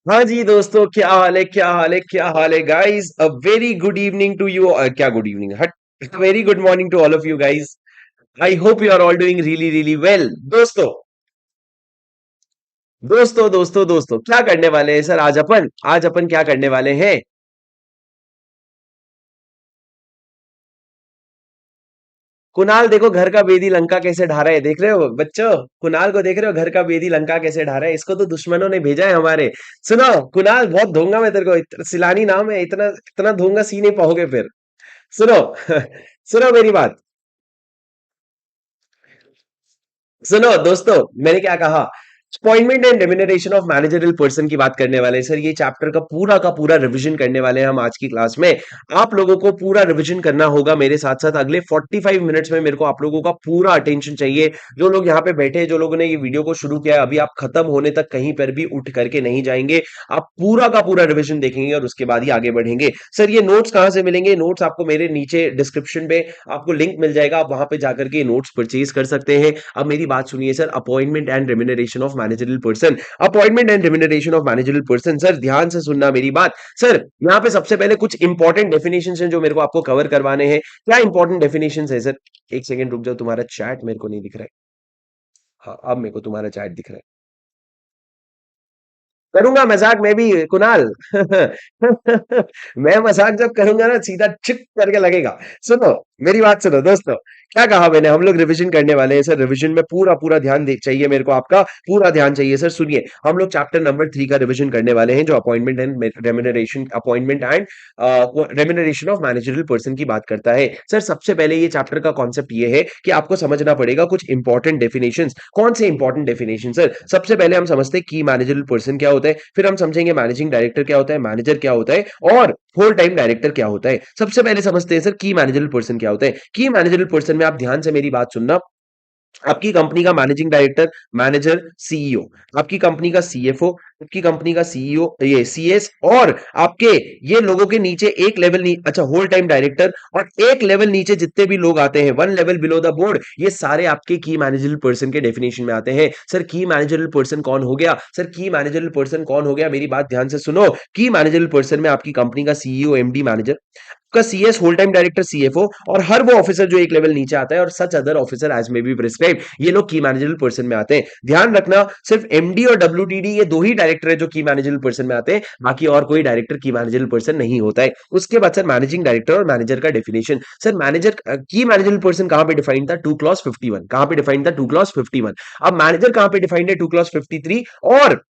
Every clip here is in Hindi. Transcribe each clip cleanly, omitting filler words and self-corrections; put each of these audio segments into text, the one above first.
हाँ जी दोस्तों, क्या हाल है, क्या हाल है, क्या हाल है guys. A very good evening to you. क्या गुड इवनिंग, हट, very good morning to all of you guys. I hope you are all doing really really well. दोस्तों क्या करने वाले हैं सर? आज अपन क्या करने वाले हैं? कुणाल देखो, घर का बेदी लंका कैसे ढा रहा है, देख रहे हो बच्चों? कुणाल को देख रहे हो, घर का बेदी लंका कैसे ढा रहा है? इसको तो दुश्मनों ने भेजा है हमारे। सुनो कुणाल, बहुत दूंगा मैं तेरे को, सिलानी नाम है, इतना इतना दूंगा सी नहीं पाओगे फिर। सुनो सुनो मेरी बात। सुनो दोस्तों, मैंने क्या कहा? Appointment and remuneration of managerial person की बात करने वाले हैं सर। ये चैप्टर का पूरा रिवीजन करने वाले हैं हम आज की क्लास में। आप लोगों को पूरा रिवीजन करना होगा मेरे साथ साथ। अगले 45 मिनट्स में मेरे को आप लोगों का पूरा अटेंशन चाहिए। जो लोग यहाँ पे बैठे हैं, जो लोगों ने ये वीडियो को शुरू किया है, अभी आप खत्म होने तक कहीं पर भी उठ करके नहीं जाएंगे। आप पूरा का पूरा रिवीजन देखेंगे और उसके बाद ही आगे बढ़ेंगे। सर ये नोट्स कहाँ से मिलेंगे? नोट्स आपको मेरे नीचे डिस्क्रिप्शन में आपको लिंक मिल जाएगा, आप वहां पे जाकर के नोट्स परचेज कर सकते हैं। अब मेरी बात सुनिए sir. Appointment and remuneration of managerial person. Appointment and remuneration of managerial person, sir ध्यान से सुनना मेरी बात। सर यहाँ पे सबसे पहले कुछ इंपॉर्टेंट डेफिनेशन हैं जो मेरे को आपको कवर करवाने हैं। क्या इंपॉर्टेंट डेफिनेशन है सर? एक सेकंड रुक जाओ, तुम्हारा चैट मेरे को नहीं दिख रहा है। हाँ, अब मेरे को तुम्हारा चैट दिख रहा है। करूंगा मजाक मैं भी कुणाल। मैं मजाक जब करूंगा ना, सीधा चिक करके लगेगा। सुनो मेरी बात सुनो दोस्तों। क्या कहा मैंने? हम लोग रिवीजन करने वाले हैं सर। रिवीजन में पूरा पूरा ध्यान चाहिए मेरे को, आपका पूरा ध्यान चाहिए सर। सुनिए, हम लोग चैप्टर नंबर 3 का रिवीजन करने वाले हैं, जो अपॉइंटमेंट ऑफ मैनेजरियल पर्सन की बात करता है। सर सबसे पहले ये चैप्टर का कॉन्सेप्ट ये है कि आपको समझना पड़ेगा कुछ इंपॉर्टेंट डेफिनेशंस। कौन से इंपॉर्टेंट डेफिनेशन सर? सबसे पहले हम समझते हैं की मैनेजरियल पर्सन क्या होता है, फिर हम समझेंगे मैनेजिंग डायरेक्टर क्या होता है, मैनेजर क्या होता है, और होल टाइम डायरेक्टर क्या होता है। सबसे पहले समझते हैं सर की मैनेजरियल पर्सन क्या होता है। की मैनेजरियल पर्सन में आप ध्यान से मेरी बात सुनना। आपकी कंपनी का मैनेजिंग डायरेक्टर, मैनेजर, सीईओ, आपकी कंपनी का सीएफओ, आपकी कंपनी का सीईओ, ये सीएस, और आपके ये लोगों के नीचे एक लेवल अच्छा होल टाइम डायरेक्टर, और एक लेवल नीचे जितने भी लोग आते हैं, one level below the board, ये सारे आपके की मैनेजरल पर्सन के डेफिनेशन में आते हैं। सर की मैनेजरल पर्सन कौन हो गया? सर की मैनेजरल पर्सन कौन हो गया, मेरी बात ध्यान से सुनो। की मैनेजरल पर्सन में आपकी कंपनी का सीईओ, एमडी, मैनेजर का CS, whole time director, CFO, और हर वो ऑफिसर जो एक लेवल नीचे आता है, और such other officer as may be prescribed, ये लोग की मैनेजरल पर्सन में आते हैं। ध्यान रखना, सिर्फ एमडी और डब्ल्यूटीडी ये दो ही डायरेक्टर है जो की मैनेजरल पर्सन में आते हैं, बाकी और कोई डायरेक्टर की मैनेजरल पर्सन नहीं होता है। उसके बाद सर मैनेजिंग डायरेक्टर और मैनेजर का डेफिनेशन। सर मैनेजर की मैनेजरल पर्सन कहां पे डिफाइंड था? 2 क्लॉज 51। कहां पे डिफाइंड था? 2 क्लॉज 51। अब मैनेजर कहां पे डिफाइंड है? 2 क्लॉज 53। और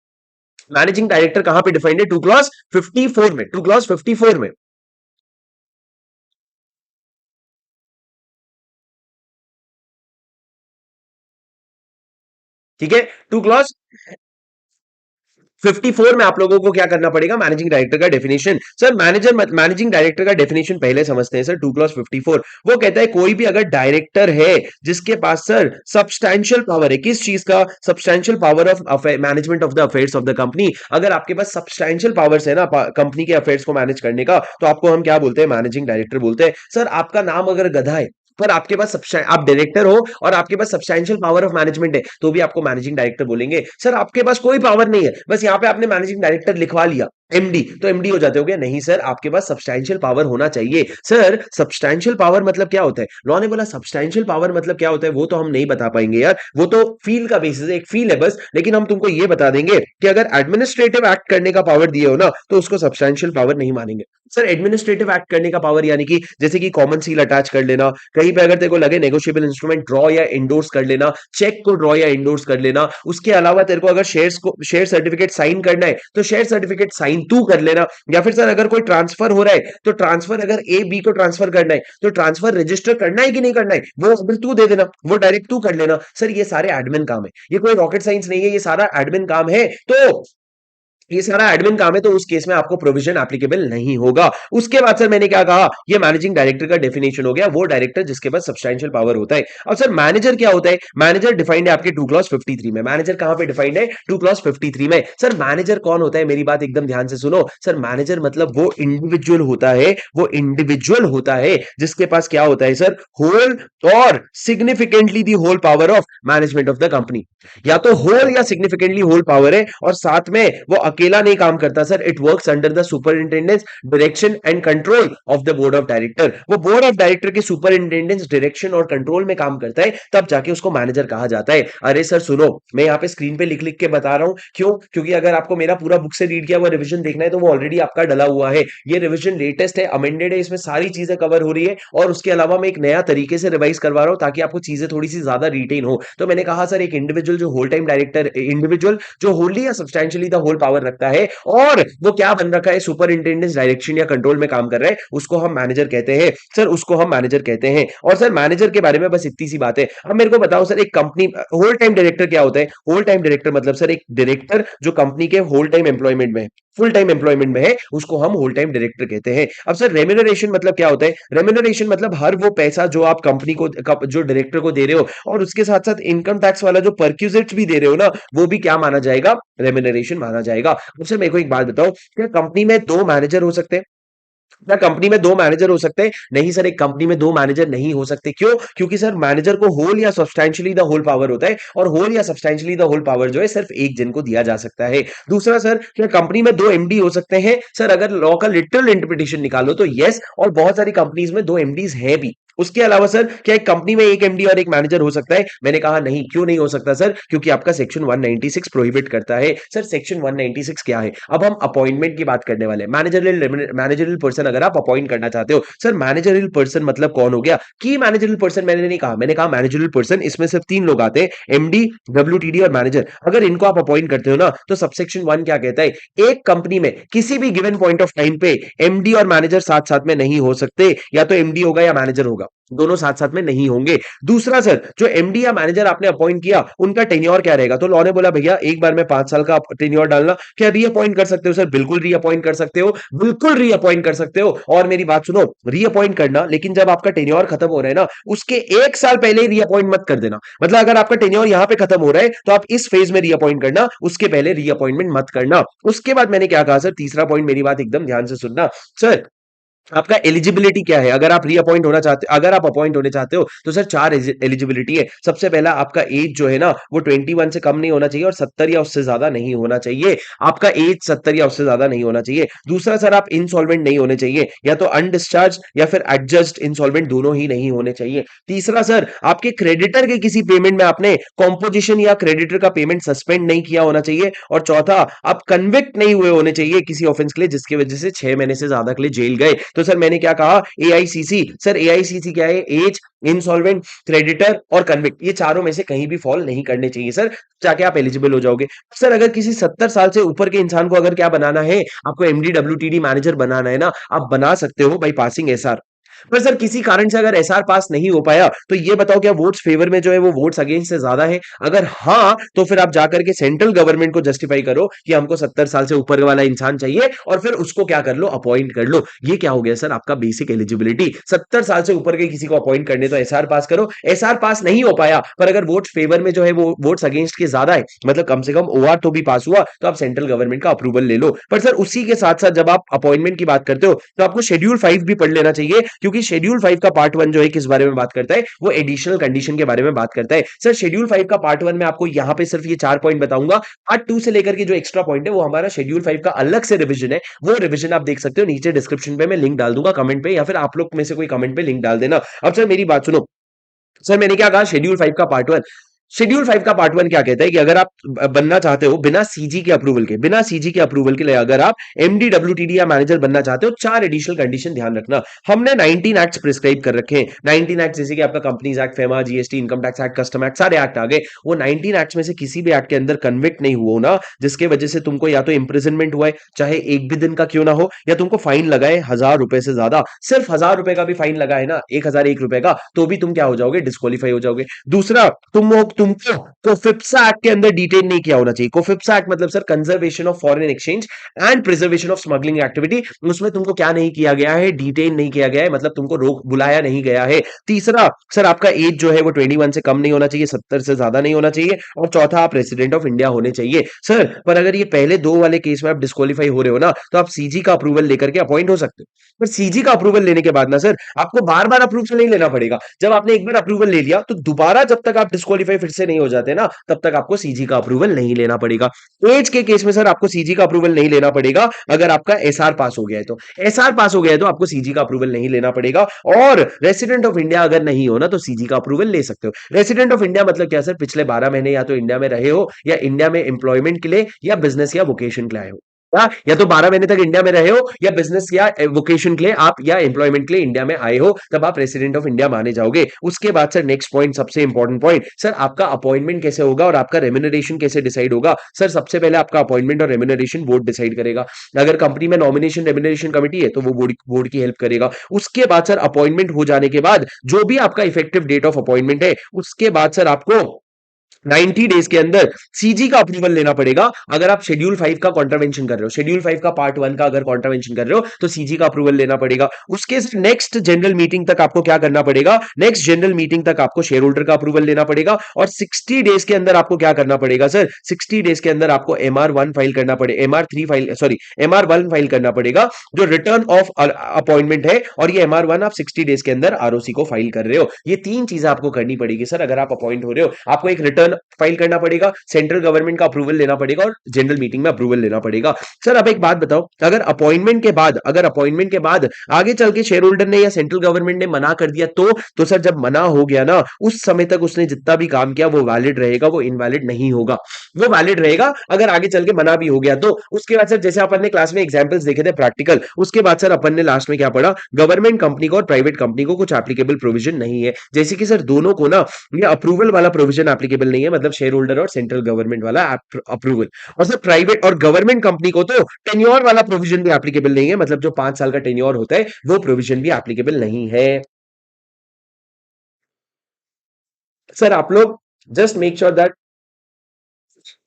मैनेजिंग डायरेक्टर कहां पे डिफाइंड है? 2 क्लॉज 54 में। 2 क्लॉज 54 में। ठीक है, 2 क्लॉज 54 में आप लोगों को क्या करना पड़ेगा? मैनेजिंग डायरेक्टर का डेफिनेशन। सर मैनेजिंग डायरेक्टर का डेफिनेशन पहले समझते हैं सर। 2 क्लॉज 54 वो कहता है कोई भी अगर डायरेक्टर है जिसके पास सर सब्सटैंशियल पावर है, किस चीज का? Substantial power of management of the affairs of the company. अगर आपके पास सब्सटैंशियल पावर्स है ना कंपनी के अफेयर्स को मैनेज करने का, तो आपको हम क्या बोलते हैं? मैनेजिंग डायरेक्टर बोलते हैं। सर आपका नाम अगर गधा है पर आपके पास आप डायरेक्टर हो और आपके पास सब्सटैंशियल पावर ऑफ मैनेजमेंट है, तो भी आपको मैनेजिंग डायरेक्टर बोलेंगे। सर आपके पास कोई पावर नहीं है, बस यहाँ पे आपने मैनेजिंग डायरेक्टर लिखवा लिया, एमडी, तो एमडी हो जाते हो क्या? नहीं सर, आपके पास सब्सटैंशियल पावर होना चाहिए। सर सब्सटैंशियल पावर मतलब क्या होता है? लॉ ने बोला सब्सटैंशियल पावर मतलब क्या होता है, वो तो हम नहीं बता पाएंगे यार, वो तो फील का बेसिस है, एक फील है बस। लेकिन हम तुमको ये बता देंगे कि अगर एडमिनिस्ट्रेटिव एक्ट करने का पावर दिए हो ना, तो उसको सब्सटैंशियल पावर नहीं मानेंगे। सर एडमिनिस्ट्रेटिव एक्ट करने का पावर यानी कि जैसे कि कॉमन सील अटैच कर लेना, कहीं पे अगर तेरे को लगे नेगोशिएबल इंस्ट्रूमेंट ड्रॉ या इंडोर्स कर लेना, चेक को ड्रॉ या इंडोर्स कर लेना। उसके अलावा तेरे को अगर शेयर सर्टिफिकेट साइन करना है, तो शेयर सर्टिफिकेट साइन तू कर लेना। या फिर सर अगर कोई ट्रांसफर हो रहा है, तो ट्रांसफर अगर ए बी को ट्रांसफर करना है, तो ट्रांसफर रजिस्टर करना है कि नहीं करना है, वो अगर तू दे देना, वो डायरेक्ट तू कर लेना। सर ये सारे एडमिन काम है, ये कोई रॉकेट साइंस नहीं है, ये सारा एडमिन काम है। तो ये सारा एडमिन काम है, तो उस केस में आपको प्रोविजन एप्लीकेबल नहीं होगा। उसके बाद सर मैंने क्या कहा? ये मैनेजिंग डायरेक्टर का डेफिनेशन हो गया, वो डायरेक्टर जिसके पास सब्सटैंशियल पावर होता है। अब सर मैनेजर क्या होता है? मैनेजर डिफाइंड है आपके 2 क्लॉज 53 में। मैनेजर कहां पे डिफाइंड है? 2 क्लॉज 53 में। सर मैनेजर कौन होता है? मेरी बात एकदम ध्यान से सुनो। सर मैनेजर मतलब वो इंडिविजुअल होता है, वो इंडिविजुअल होता है जिसके पास क्या होता है सर? होल और significantly the whole power of management of the company. या तो होल या सिग्निफिकेंटली होल पावर है, और साथ में वो अकेला नहीं काम करता sir, it works under the superintendence direction and control of the board of director. वो बोर्ड ऑफ डायरेक्टर के सुपरिंटेंडेंस डायरेक्शन और कंट्रोल में काम करता है, तब जाके उसको मैनेजर कहा जाता है। अरे सर सुनो, मैं यहाँ पे स्क्रीन पे लिख लिख के बता रहा हूं, क्यों? क्योंकि अगर आपको मेरा पूरा बुक से रीड किया हुआ रिवीजन देखना है तो वो ऑलरेडी आपका डला हुआ है। ये रिवीजन लेटेस्ट है, अमेंडेड है, इसमें सारी चीजें कवर हो रही है, और उसके अलावा मैं एक नया तरीके से रिवाइज करवा रहा हूं ताकि आपको चीजें थोड़ी सी ज्यादा रिटेन हो। तो मैंने कहा सर, एक इंडिविजुअल जो होल टाइम डायरेक्टर, इंडिविजुअल जो होली या सब्सटैंशियली द होल पावर रखता है और वो क्या बन रखा है, सुपरिंटेंडेंस डायरेक्शन या कंट्रोल में काम कर रहा है, उसको हम मैनेजर कहते हैं सर, उसको हम मैनेजर कहते हैं। और सर मैनेजर के बारे में बस इतनी सी बात है। अब मेरे को बताओ सर, एक कंपनी होल टाइम डायरेक्टर क्या होता है? होल टाइम डायरेक्टर मतलब सर एक डायरेक्टर जो कंपनी के होल टाइम एम्प्लॉयमेंट में, फुल टाइम एम्प्लॉयमेंट में है, उसको हम होल टाइम डायरेक्टर कहते हैं। अब सर रेम्यूनरेशन मतलब क्या होता है? रेम्यूनरेशन मतलब हर वो पैसा जो आप कंपनी को, जो डायरेक्टर को दे रहे हो, और उसके साथ साथ इनकम टैक्स वाला जो परक्यूजिट्स भी दे रहे हो ना, वो भी क्या माना जाएगा? रेम्यूनरेशन माना जाएगा। अब सर मेरे को एक बात बताओ, क्या कंपनी में दो मैनेजर हो सकते हैं? क्या कंपनी में दो मैनेजर हो सकते हैं? नहीं सर, एक कंपनी में दो मैनेजर नहीं हो सकते। क्यों? क्योंकि सर मैनेजर को होल या सब्सटैंशियली द होल पावर होता है, और होल या सब्सटैंशियली द होल पावर जो है सिर्फ एक जन को दिया जा सकता है। दूसरा सर, क्या कंपनी में दो एमडी हो सकते हैं? सर अगर लॉ का लिटरल इंटरप्रिटेशन निकालो तो यस, और बहुत सारी कंपनीज में दो एमडीज हैं भी। उसके अलावा सर, क्या एक कंपनी में एक एमडी और एक मैनेजर हो सकता है? मैंने कहा नहीं। क्यों नहीं हो सकता सर? क्योंकि आपका सेक्शन 196 प्रोहिबिट करता है। सर सेक्शन 196 क्या है? अब हम अपॉइंटमेंट की बात करने वाले हैं। मैनेजरियल पर्सन अगर आप अपॉइंट करना चाहते हो, सर मैनेजरियल पर्सन मतलब कौन हो गया? की मैनेजरियल पर्सन मैंने नहीं कहा, मैंने कहा मैनेजरियल पर्सन, इसमें सिर्फ तीन लोग आते हैं, एमडी, डब्ल्यूटीडी और मैनेजर। अगर इनको आप अपॉइंट करते हो ना, तो सबसेक्शन 1 क्या कहता है? एक कंपनी में किसी भी गिवन पॉइंट ऑफ टाइम पे एमडी और मैनेजर साथ साथ में नहीं हो सकते, या तो एमडी होगा या मैनेजर होगा, दोनों साथ साथ में नहीं होंगे। दूसरा सर, जो एमडी या मैनेजर आपने अपॉइंट किया, उनका टेन्योर क्या रहेगा? तो लॉ ने बोला भैया एक बार में 5 साल का टेन्योर डालना। क्या रीअपॉइंट कर सकते हो? सर बिल्कुल रीअपॉइंट कर सकते हो, बिल्कुल रीअपॉइंट कर सकते हो। और मेरी बात सुनो, रीअपॉइंट करना, लेकिन जब आपका टेन्योर खत्म हो रहा है ना, उसके 1 साल पहले ही रीअपॉइंट मत कर देना। मतलब अगर आपका टेन्योर यहां पे खत्म हो रहा है तो आप इस फेज में रीअपॉइंट करना, उसके पहले रीअपॉइंटमेंट मत करना। उसके बाद मैंने क्या कहा सर, तीसरा पॉइंट, मेरी बात एकदम ध्यान से सुनना सर, आपका एलिजिबिलिटी क्या है? अगर आप रीअपॉइंट होना चाहते, अगर आप अपॉइंट होने चाहते हो, तो सर चार एलिजिबिलिटी है। सबसे पहला, आपका एज जो है ना, वो 21 से कम नहीं होना चाहिए और 70 या उससे ज्यादा नहीं होना चाहिए। आपका एज 70 या उससे ज्यादा नहीं होना चाहिए। दूसरा सर, आप इंसॉल्वेंट नहीं होने चाहिए, या तो अनडिस्चार्ज या फिर एडजस्ट इंसॉल्वेंट, दोनों ही नहीं होने चाहिए। तीसरा सर, आपके क्रेडिटर के किसी पेमेंट में आपने कॉम्पोजिशन या क्रेडिटर का पेमेंट सस्पेंड नहीं किया होना चाहिए। और चौथा, आप कन्विक्ट नहीं हुए होने चाहिए किसी ऑफेंस के लिए जिसकी वजह से 6 महीने से ज्यादा के लिए जेल गए। तो सर मैंने क्या कहा? एआईसीसी। सर एआईसीसी क्या है? एज, इंसॉल्वेंट, क्रेडिटर और कन्विक्ट, ये चारों में से कहीं भी फॉल नहीं करने चाहिए सर, जाके आप एलिजिबल हो जाओगे। सर अगर किसी 70 साल से ऊपर के इंसान को अगर क्या बनाना है, आपको एमडी डब्ल्यूटीडी मैनेजर बनाना है ना, आप बना सकते हो बाई पासिंग एसआर। पर सर किसी कारण से अगर एसआर पास नहीं हो पाया, तो ये बताओ क्या वोट्स फेवर में जो है वो वोट्स अगेंस्ट से ज्यादा है? अगर हाँ, तो फिर आप जाकर के सेंट्रल गवर्नमेंट को जस्टिफाई करो कि हमको 70 साल से ऊपर वाला इंसान चाहिए, और फिर उसको क्या कर लो, अपॉइंट कर लो। ये क्या हो गया सर? आपका बेसिक एलिजिबिलिटी। 70 साल से ऊपर के किसी को अपॉइंट करने तो एसआर पास करो, एसआर पास नहीं हो पाया, पर अगर वोट फेवर में जो है वो वोट्स अगेंस्ट के ज्यादा है, मतलब कम से कम ओआर तो भी पास हुआ, तो आप सेंट्रल गवर्नमेंट का अप्रूवल ले लो। पर सर उसी के साथ साथ जब आप अपॉइंटमेंट की बात करते हो, तो आपको शेड्यूल 5 भी पढ़ लेना चाहिए, क्योंकि शेड्यूल 5 का पार्ट 1 जो है किस बारे में बात करता है? वो एडिशनल कंडीशन के बारे में बात करता है। सर शेड्यूल 5 का पार्ट 1 में आपको यहां पे सिर्फ ये 4 पॉइंट बताऊंगा। पार्ट 2 से लेकर के जो एक्स्ट्रा पॉइंट है वो हमारा शेड्यूल 5 का अलग से रिवीजन है, वो रिवीजन आप देख सकते हो, नीचे डिस्क्रिप्शन पे मैं लिंक डाल दूंगा कमेंट पे, या फिर आप लोग में से कोई कमेंट पे लिंक डाल देना। अब सर मेरी बात सुनो, सर मैंने क्या कहा? शेड्यूल 5 का पार्ट 1। शेड्यूल 5 का पार्ट 1 क्या कहता है कि अगर आप बनना चाहते हो बिना सीजी के अप्रूवल के, बिना सीजी के अप्रूवल के लिए अगर आप एमडी डब्ल्यूटीडी या मैनेजर बनना चाहते हो, 4 एडिशनल कंडीशन ध्यान रखना। हमने 19 एक्ट्स प्रिस्क्राइब कर रखे हैं। 19 एक्ट जैसे कि आपका companies act, FEMA, GST, income tax act, custom act, सारे एक्ट आ गए। वो 19 एक्ट्स में से किसी भी एक्ट के अंदर कन्विक्ट नहीं हुआ ना, जिसके वजह से तुमको या तो इंप्रिजनमेंट हुआ है, चाहे एक भी दिन का क्यों ना हो, या तुमको फाइन लगा है 1000 रुपए से ज्यादा, सिर्फ 1000 रुपए का भी फाइन लगा है ना, 1001 रुपए का, तो भी तुम क्या हो जाओगे? डिस्क्वालीफाई हो जाओगे। दूसरा, तुमको कोफिप्सा एक्ट के अंदर डिटेन नहीं किया होना चाहिए। कोफिप्सा एक्ट मतलब sir conservation of foreign exchange and preservation of smuggling activity, उसमें तुमको क्या नहीं किया गया है? डिटेन नहीं किया गया है, मतलब तुमको रोक बुलाया नहीं गया है। तीसरा सर, आपका एज जो है वो 21 से कम नहीं होना चाहिए, 70 से ज्यादा नहीं होना चाहिए। और चौथा, आप रेसिडेंट ऑफ इंडिया होने चाहिए। सर पर अगर ये पहले दो वाले केस में आप डिस्क्वालीफाई हो रहे हो ना, तो आप सीजी का अप्रूवल लेकर के अपॉइंट हो सकते हो। पर सीजी का अप्रूवल लेने के बाद ना सर, आपको बार बार अप्रूवल नहीं लेना पड़ेगा। जब आपने एक बार अप्रूवल ले लिया, तो दोबारा जब तक आप डिस्क्वालीफाई फिर से नहीं हो जाते ना, तब तक आपको सीजी का अप्रूवल नहीं लेना पड़ेगा। एज के केस में सर आपको सीजी का अप्रूवल नहीं लेना पड़ेगा, अगर आपका एसआर पास हो गया है तो। एसआर पास हो गया है तो आपको सीजी का अप्रूवल नहीं लेना पड़ेगा। और रेसिडेंट ऑफ इंडिया अगर नहीं हो ना, तो सीजी का अप्रूवल ले सकते हो। रेसिडेंट ऑफ इंडिया मतलब क्या सर? पिछले 12 महीने या तो इंडिया में रहे हो, या इंडिया में एम्प्लॉयमेंट के लिए या बिजनेस या वोकेशन के लिए आए हो। या तो 12 महीने तक इंडिया में रहे हो, या बिजनेस या वोकेशन के लिए आप, या एम्प्लॉयमेंट के लिए इंडिया में आए हो, तब आप रेसिडेंट ऑफ इंडिया माने जाओगे। उसके बाद सर नेक्स्ट पॉइंट, सबसे इंपॉर्टेंट पॉइंट, सर आपका अपॉइंटमेंट कैसे होगा और आपका रेम्यूनरेशन कैसे डिसाइड होगा? सर सबसे पहले आपका अपॉइंटमेंट और रेम्यूनरेशन बोर्ड डिसाइड करेगा। अगर कंपनी में नॉमिनेशन रेम्यूनरेशन कमिटी है तो वो बोर्ड की हेल्प करेगा। उसके बाद सर अपॉइंटमेंट हो जाने के बाद जो भी आपका इफेक्टिव डेट ऑफ अपॉइंटमेंट है, उसके बाद सर आपको 90 डेज के अंदर सीजी का अप्रूवल लेना पड़ेगा। अगर आप शेड्यूल 5 का कॉन्ट्रावेंशन कर रहे हो, शेड्यूल 5 का पार्ट 1 का अगर कॉन्ट्रावेंशन कर रहे हो, तो सीजी का अप्रूवल लेना पड़ेगा। उसके नेक्स्ट जनरल मीटिंग तक आपको क्या करना पड़ेगा? नेक्स्ट जनरल मीटिंग तक आपको शेयर होल्डर का अप्रूवल लेना पड़ेगा। और 60 डेज के अंदर आपको क्या करना पड़ेगा सर? 60 डेज के अंदर आपको MR1 फाइल करना पड़ेगा, MR3 file, sorry, MR1 file करना पड़ेगा, जो रिटर्न ऑफ अपॉइंटमेंट है। और ये MR1 आप 60 डेज के अंदर आरओसी को फाइल कर रहे हो। ये तीन चीजें आपको करनी पड़ेगी सर। अगर आप अपॉइंट हो रहे हो, आपको एक रिटर्न फाइल करना पड़ेगा, सेंट्रल गवर्नमेंट का अप्रूवल लेना पड़ेगा, और जनरल मीटिंग में अप्रूवल लेना पड़ेगा। सर अब एक बात बताओ, अगर अपॉइंटमेंट के बाद आगे चल के शेयर होल्डर ने या सेंट्रल गवर्नमेंट ने मना कर दिया तो सर जब मना हो गया ना, उस समय तक उसने जितना भी काम किया वो वैलिड रहेगा, वो इनवैलिड नहीं होगा। वो वैलिड रहेगा अगर आगे चल के मना भी हो गया तो। उसके बाद सर जैसे अपन ने क्लास में एग्जांपल्स देखे थे प्रैक्टिकल, उसके बाद सर अपन ने लास्ट में क्या पढ़ा? गवर्नमेंट कंपनी को और प्राइवेट कंपनी को कुछ एप्लीकेबल प्रोविजन नहीं है। जैसे कि सर दोनों को ना ये अप्रूवल वाला प्रोविजन एप्लीकेबल नहीं है, मतलब शेयर होल्डर और सेंट्रल गवर्नमेंट वाला अप्रूवल। और सर प्राइवेट और गवर्नमेंट कंपनी को तो टेन्योर वाला प्रोविजन भी एप्लीकेबल नहीं है, मतलब जो 5 साल का टेन्योर होता है वो प्रोविजन भी एप्लीकेबल नहीं है। सर आप लोग just make sure that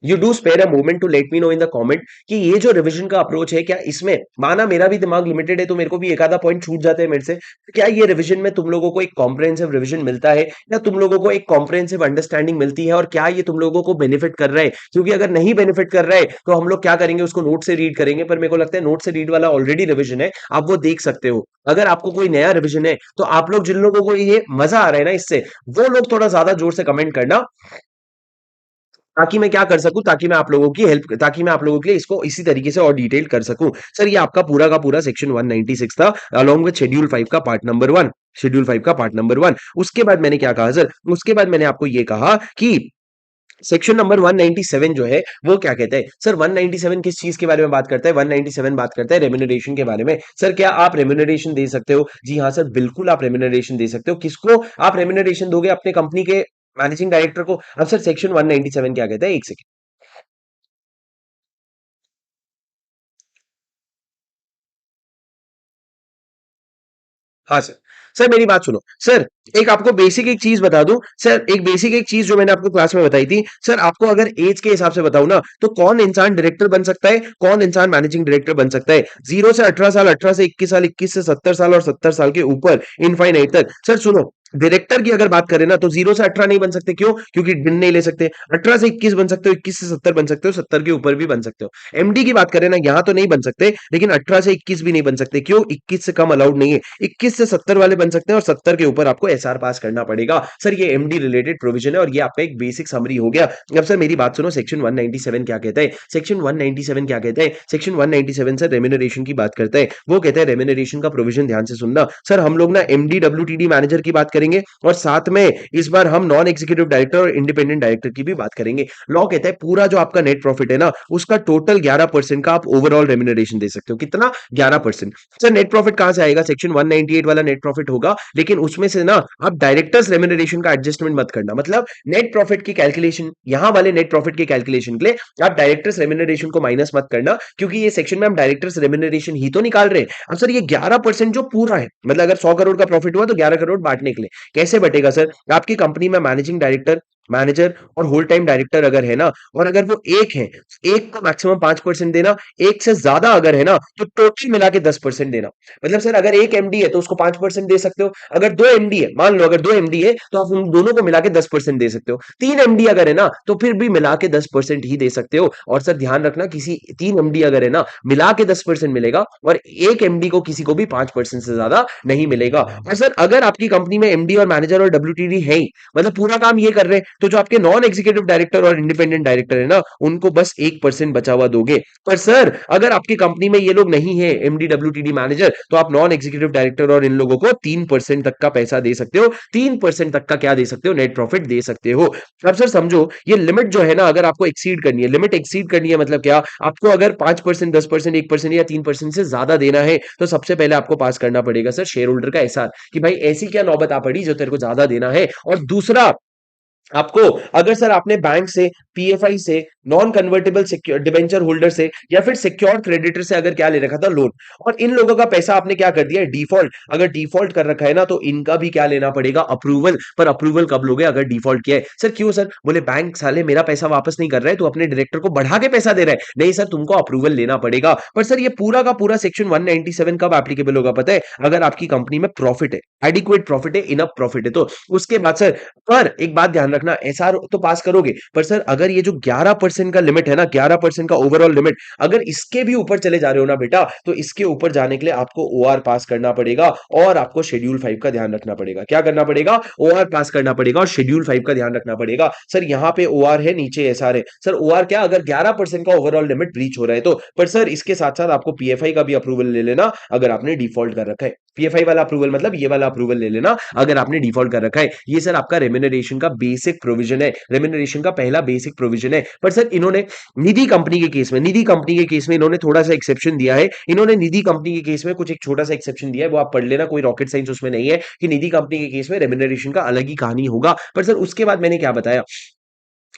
you do spare a moment to let me know in the comment कि ये जो रिवीजन का अप्रोच है, क्या इसमें, माना मेरा भी दिमाग लिमिटेड है तो मेरे को भी एक आधा पॉइंट छूट जाते हैं मेरे से, क्या ये रिवीजन में तुम लोगों को एक कॉम्प्रिहेंसिव रिवीजन मिलता है, या तुम लोगों को एक कॉम्प्रिहेंसिव अंडरस्टैंडिंग मिलती है, और क्या ये तुम लोगों को बेनिफिट कर रहा है? क्योंकि अगर नहीं बेनिफिट कर रहा है तो हम लोग क्या करेंगे, उसको नोट से रीड करेंगे। पर मेरे को लगता है नोट से रीड वाला ऑलरेडी रिवीजन है, आप वो देख सकते हो। अगर आपको कोई नया रिवीजन है तो आप लोग, जिन लोगों को ये मजा आ रहा है ना इससे, वो लोग थोड़ा ज्यादा जोर से कमेंट करना, ताकि मैं क्या कर सकूं, ताकि मैं आप लोगों के लिए इसको इसी तरीके से और डिटेल कर सकूं। सर ये आपका पूरा का पूरा सेक्शन 196 था, अलॉन्ग विद शेड्यूल 5 का पार्ट नंबर 1। शेड्यूल 5 का पार्ट नंबर 1। उसके बाद मैंने क्या कहा सर? उसके बाद मैंने आपको ये कहा कि सेक्शन नंबर 197 जो है वो क्या कहता है? सर 197 किस चीज के बारे में बात करता है? 197 बात करता है रेम्यूनरेशन के बारे में। सर क्या आप रेम्यूनरेशन दे सकते हो? जी हाँ सर, बिल्कुल आप रेम्यूनरेशन दे सकते हो। किसको आप रेम्यूनरेशन दोगे? अपने कंपनी के मैनेजिंग डायरेक्टर को। अब सर सेक्शन 197 क्या कहता है? एक सेकंड। हाँ सर। सर मेरी बात सुनो सर, एक आपको बेसिक एक चीज बता दूं सर, एक बेसिक एक चीज जो मैंने आपको क्लास में बताई थी सर, आपको अगर एज के हिसाब से बताऊं ना, तो कौन इंसान डायरेक्टर बन सकता है, कौन इंसान मैनेजिंग डायरेक्टर बन सकता है? 0 से 18 साल, 18 से 21 साल, 21 से 70 साल, और 70 साल के ऊपर इनफाइनाइट तक। सर सुनो, डायरेक्टर की अगर बात करें ना, तो 0 से 18 नहीं बन सकते। क्यों? क्योंकि डिन नहीं ले सकते। 18 से 21 बन सकते हो, 21 से 70 बन सकते हो, 70 के ऊपर भी बन सकते हो। एमडी की बात करें ना, यहां तो नहीं बन सकते, लेकिन 18 से 21 भी नहीं बन सकते। क्यों? 21 से कम अलाउड नहीं है। 21 से 70 वाले बन सकते हैं, और 70 के ऊपर आपको एसआर पास करना पड़ेगा। सर ये एमडी रिलेटेड प्रोविजन है, और ये आपका एक बेसिक समरी हो गया। अब सर मेरी बात सुनो, सेक्शन 197 क्या कहता है? सेक्शन 197 क्या कहता है? सेक्शन 197 सर रेम्यूनरेशन की बात करता है। वो कहता है रेम्यूनरेशन का प्रोविजन, ध्यान से सुनना सर, हम लोग ना एमडी डब्ल्यूटीडी मैनेजर की बात करेंगे, और साथ में इस बार हम नॉन एग्जीक्यूटिव डायरेक्टर और इंडिपेंडेंट डायरेक्टर की भी बात करेंगे। लॉ कहता है पूरा जो आपका नेट प्रॉफिट है ना, उसका टोटल 11% का आप ओवरऑल रेम्यूनरेशन दे सकते हो। कितना? 11%। सर नेट प्रॉफिट कहां से आएगा? सेक्शन 198 वाला नेट प्रॉफिट होगा, लेकिन उसमें से ना आप डायरेक्टर्स रेम्यूनरेशन का एडजस्टमेंट मत करना। मतलब नेट प्रॉफिट की कैलकुलेशन, यहां वाले नेट प्रॉफिट की कैलकुलेशन के लिए आप डायरेक्टर्स रेम्यूनरेशन को माइनस मत करना, क्योंकि ये सेक्शन में हम डायरेक्टर्स रेम्यूनरेशन ही तो निकाल रहे हैं। अब सर ये 11% जो पूरा है, मतलब अगर 100 करोड़ का प्रॉफिट हुआ तो 11 करोड़ बांटने के लिए कैसे बटेगा सर? आपकी कंपनी में मैनेजिंग डायरेक्टर, मैनेजर और होल टाइम डायरेक्टर अगर है ना, और अगर वो एक है, एक को मैक्सिमम 5% देना, एक से ज्यादा अगर है ना तो टोटल मिला के 10% देना। मतलब सर अगर एक एमडी है तो उसको 5% दे सकते हो। अगर दो एमडी है, मान लो अगर दो एमडी है तो आप उन दोनों को मिला के 10% दे सकते हो। तीन एमडी अगर है ना तो फिर भी मिला के 10% ही दे सकते हो। और सर ध्यान रखना, किसी तीन एमडी अगर है ना, मिला के 10% मिलेगा, और एक एमडी को किसी को भी 5% से ज्यादा नहीं मिलेगा। और सर अगर आपकी कंपनी में एमडी और मैनेजर और डब्ल्यूटीडी है ही, मतलब पूरा काम ये कर रहे हैं, तो जो आपके नॉन एग्जीक्यूटिव डायरेक्टर और इंडिपेंडेंट डायरेक्टर है ना, उनको बस 1% बचा हुआ दोगे। पर सर अगर आपकी कंपनी में ये लोग नहीं है एमडी डब्ल्यूटीडी मैनेजर, तो आप नॉन एग्जीक्यूटिव डायरेक्टर और इन लोगों को 3% तक का पैसा दे सकते हो, 3% तक का क्या दे सकते हो, नेट प्रॉफिट दे सकते हो। अब सर समझो ये लिमिट जो है ना, अगर आपको एक्सीड करनी है, लिमिट एक्सीड करनी है मतलब क्या, आपको अगर 5%, 10%, 1% या 3% से ज्यादा देना है, तो सबसे पहले आपको पास करना पड़ेगा सर शेयर होल्डर का एसआर, कि भाई ऐसी क्या नौबत आ पड़ी जो तेरे को ज्यादा देना है। और दूसरा, आपको अगर सर आपने बैंक से, पीएफआई से, नॉन कन्वर्टेबल डिबेंचर होल्डर से या फिर सिक्योर क्रेडिटर से अगर क्या ले रखा था, लोन, और इन लोगों का पैसा आपने क्या कर दिया है, डिफॉल्ट, अगर डिफॉल्ट कर रखा है ना, तो इनका भी क्या लेना पड़ेगा, अप्रूवल। पर अप्रूवल कब लोगे, अगर डिफॉल्ट किया है। सर क्यों सर, बोले बैंक साले मेरा पैसा वापस नहीं कर रहा है, तो अपने डायरेक्टर को बढ़ा के पैसा दे रहा है। नहीं सर, तुमको अप्रूवल लेना पड़ेगा। पर सर ये पूरा का पूरा सेक्शन 197 कब एप्लीकेबल होगा पता है, अगर आपकी कंपनी में प्रॉफिट है, एडिक्वेट प्रॉफिट है, इनफ प्रॉफिट है, तो उसके बाद सर। पर एक बात ध्यान रखना, एसआर तो पास करोगे, पर सर अगर ये जो 11% का लिमिट है ना, 11% का ओवरऑल लिमिट, अगर इसके भी ऊपर चले जा रहे हो ना बेटा, तो इसके ऊपर जाने के लिए आपको ओआर पास करना पड़ेगा, और आपको शेड्यूल 5 का ध्यान रखना पड़ेगा। क्या करना पड़ेगा, ओआर पास करना पड़ेगा और शेड्यूल 5 का ध्यान रखना पड़ेगा। सर यहां पे ओआर है, नीचे एसआर है। सर ओआर क्या, अगर 11% का ओवरऑल लिमिट ब्रीच हो रहा है तो। पर सर इसके साथ साथ आपको पीएफआई का भी अप्रूवल ले लेना, अगर आपने डिफॉल्ट कर रखा है। पीएफआई वाला अप्रूवल मतलब ये वाला अप्रूवल ले लेना, अगर आपने डिफॉल्ट कर रखा है। ये सर आपका रेम्युनरेशन का बेसिक प्रोविजन है, रेम्युनरेशन का पहला बेसिक प्रोविजन है। पर सर इन्होंने निधि कंपनी के केस में, निधि कंपनी के केस में इन्होंने थोड़ा सा एक्सेप्शन दिया है। इन्होंने निधि कंपनी के केस में कुछ एक छोटा सा एक्सेप्शन दिया है, वो आप पढ़ लेना, कोई रॉकेट साइंस उसमें नहीं है, कि निधि कंपनी के केस में रेम्युनरेशन का अलग ही कहानी होगा। पर सर उसके बाद मैंने क्या बताया,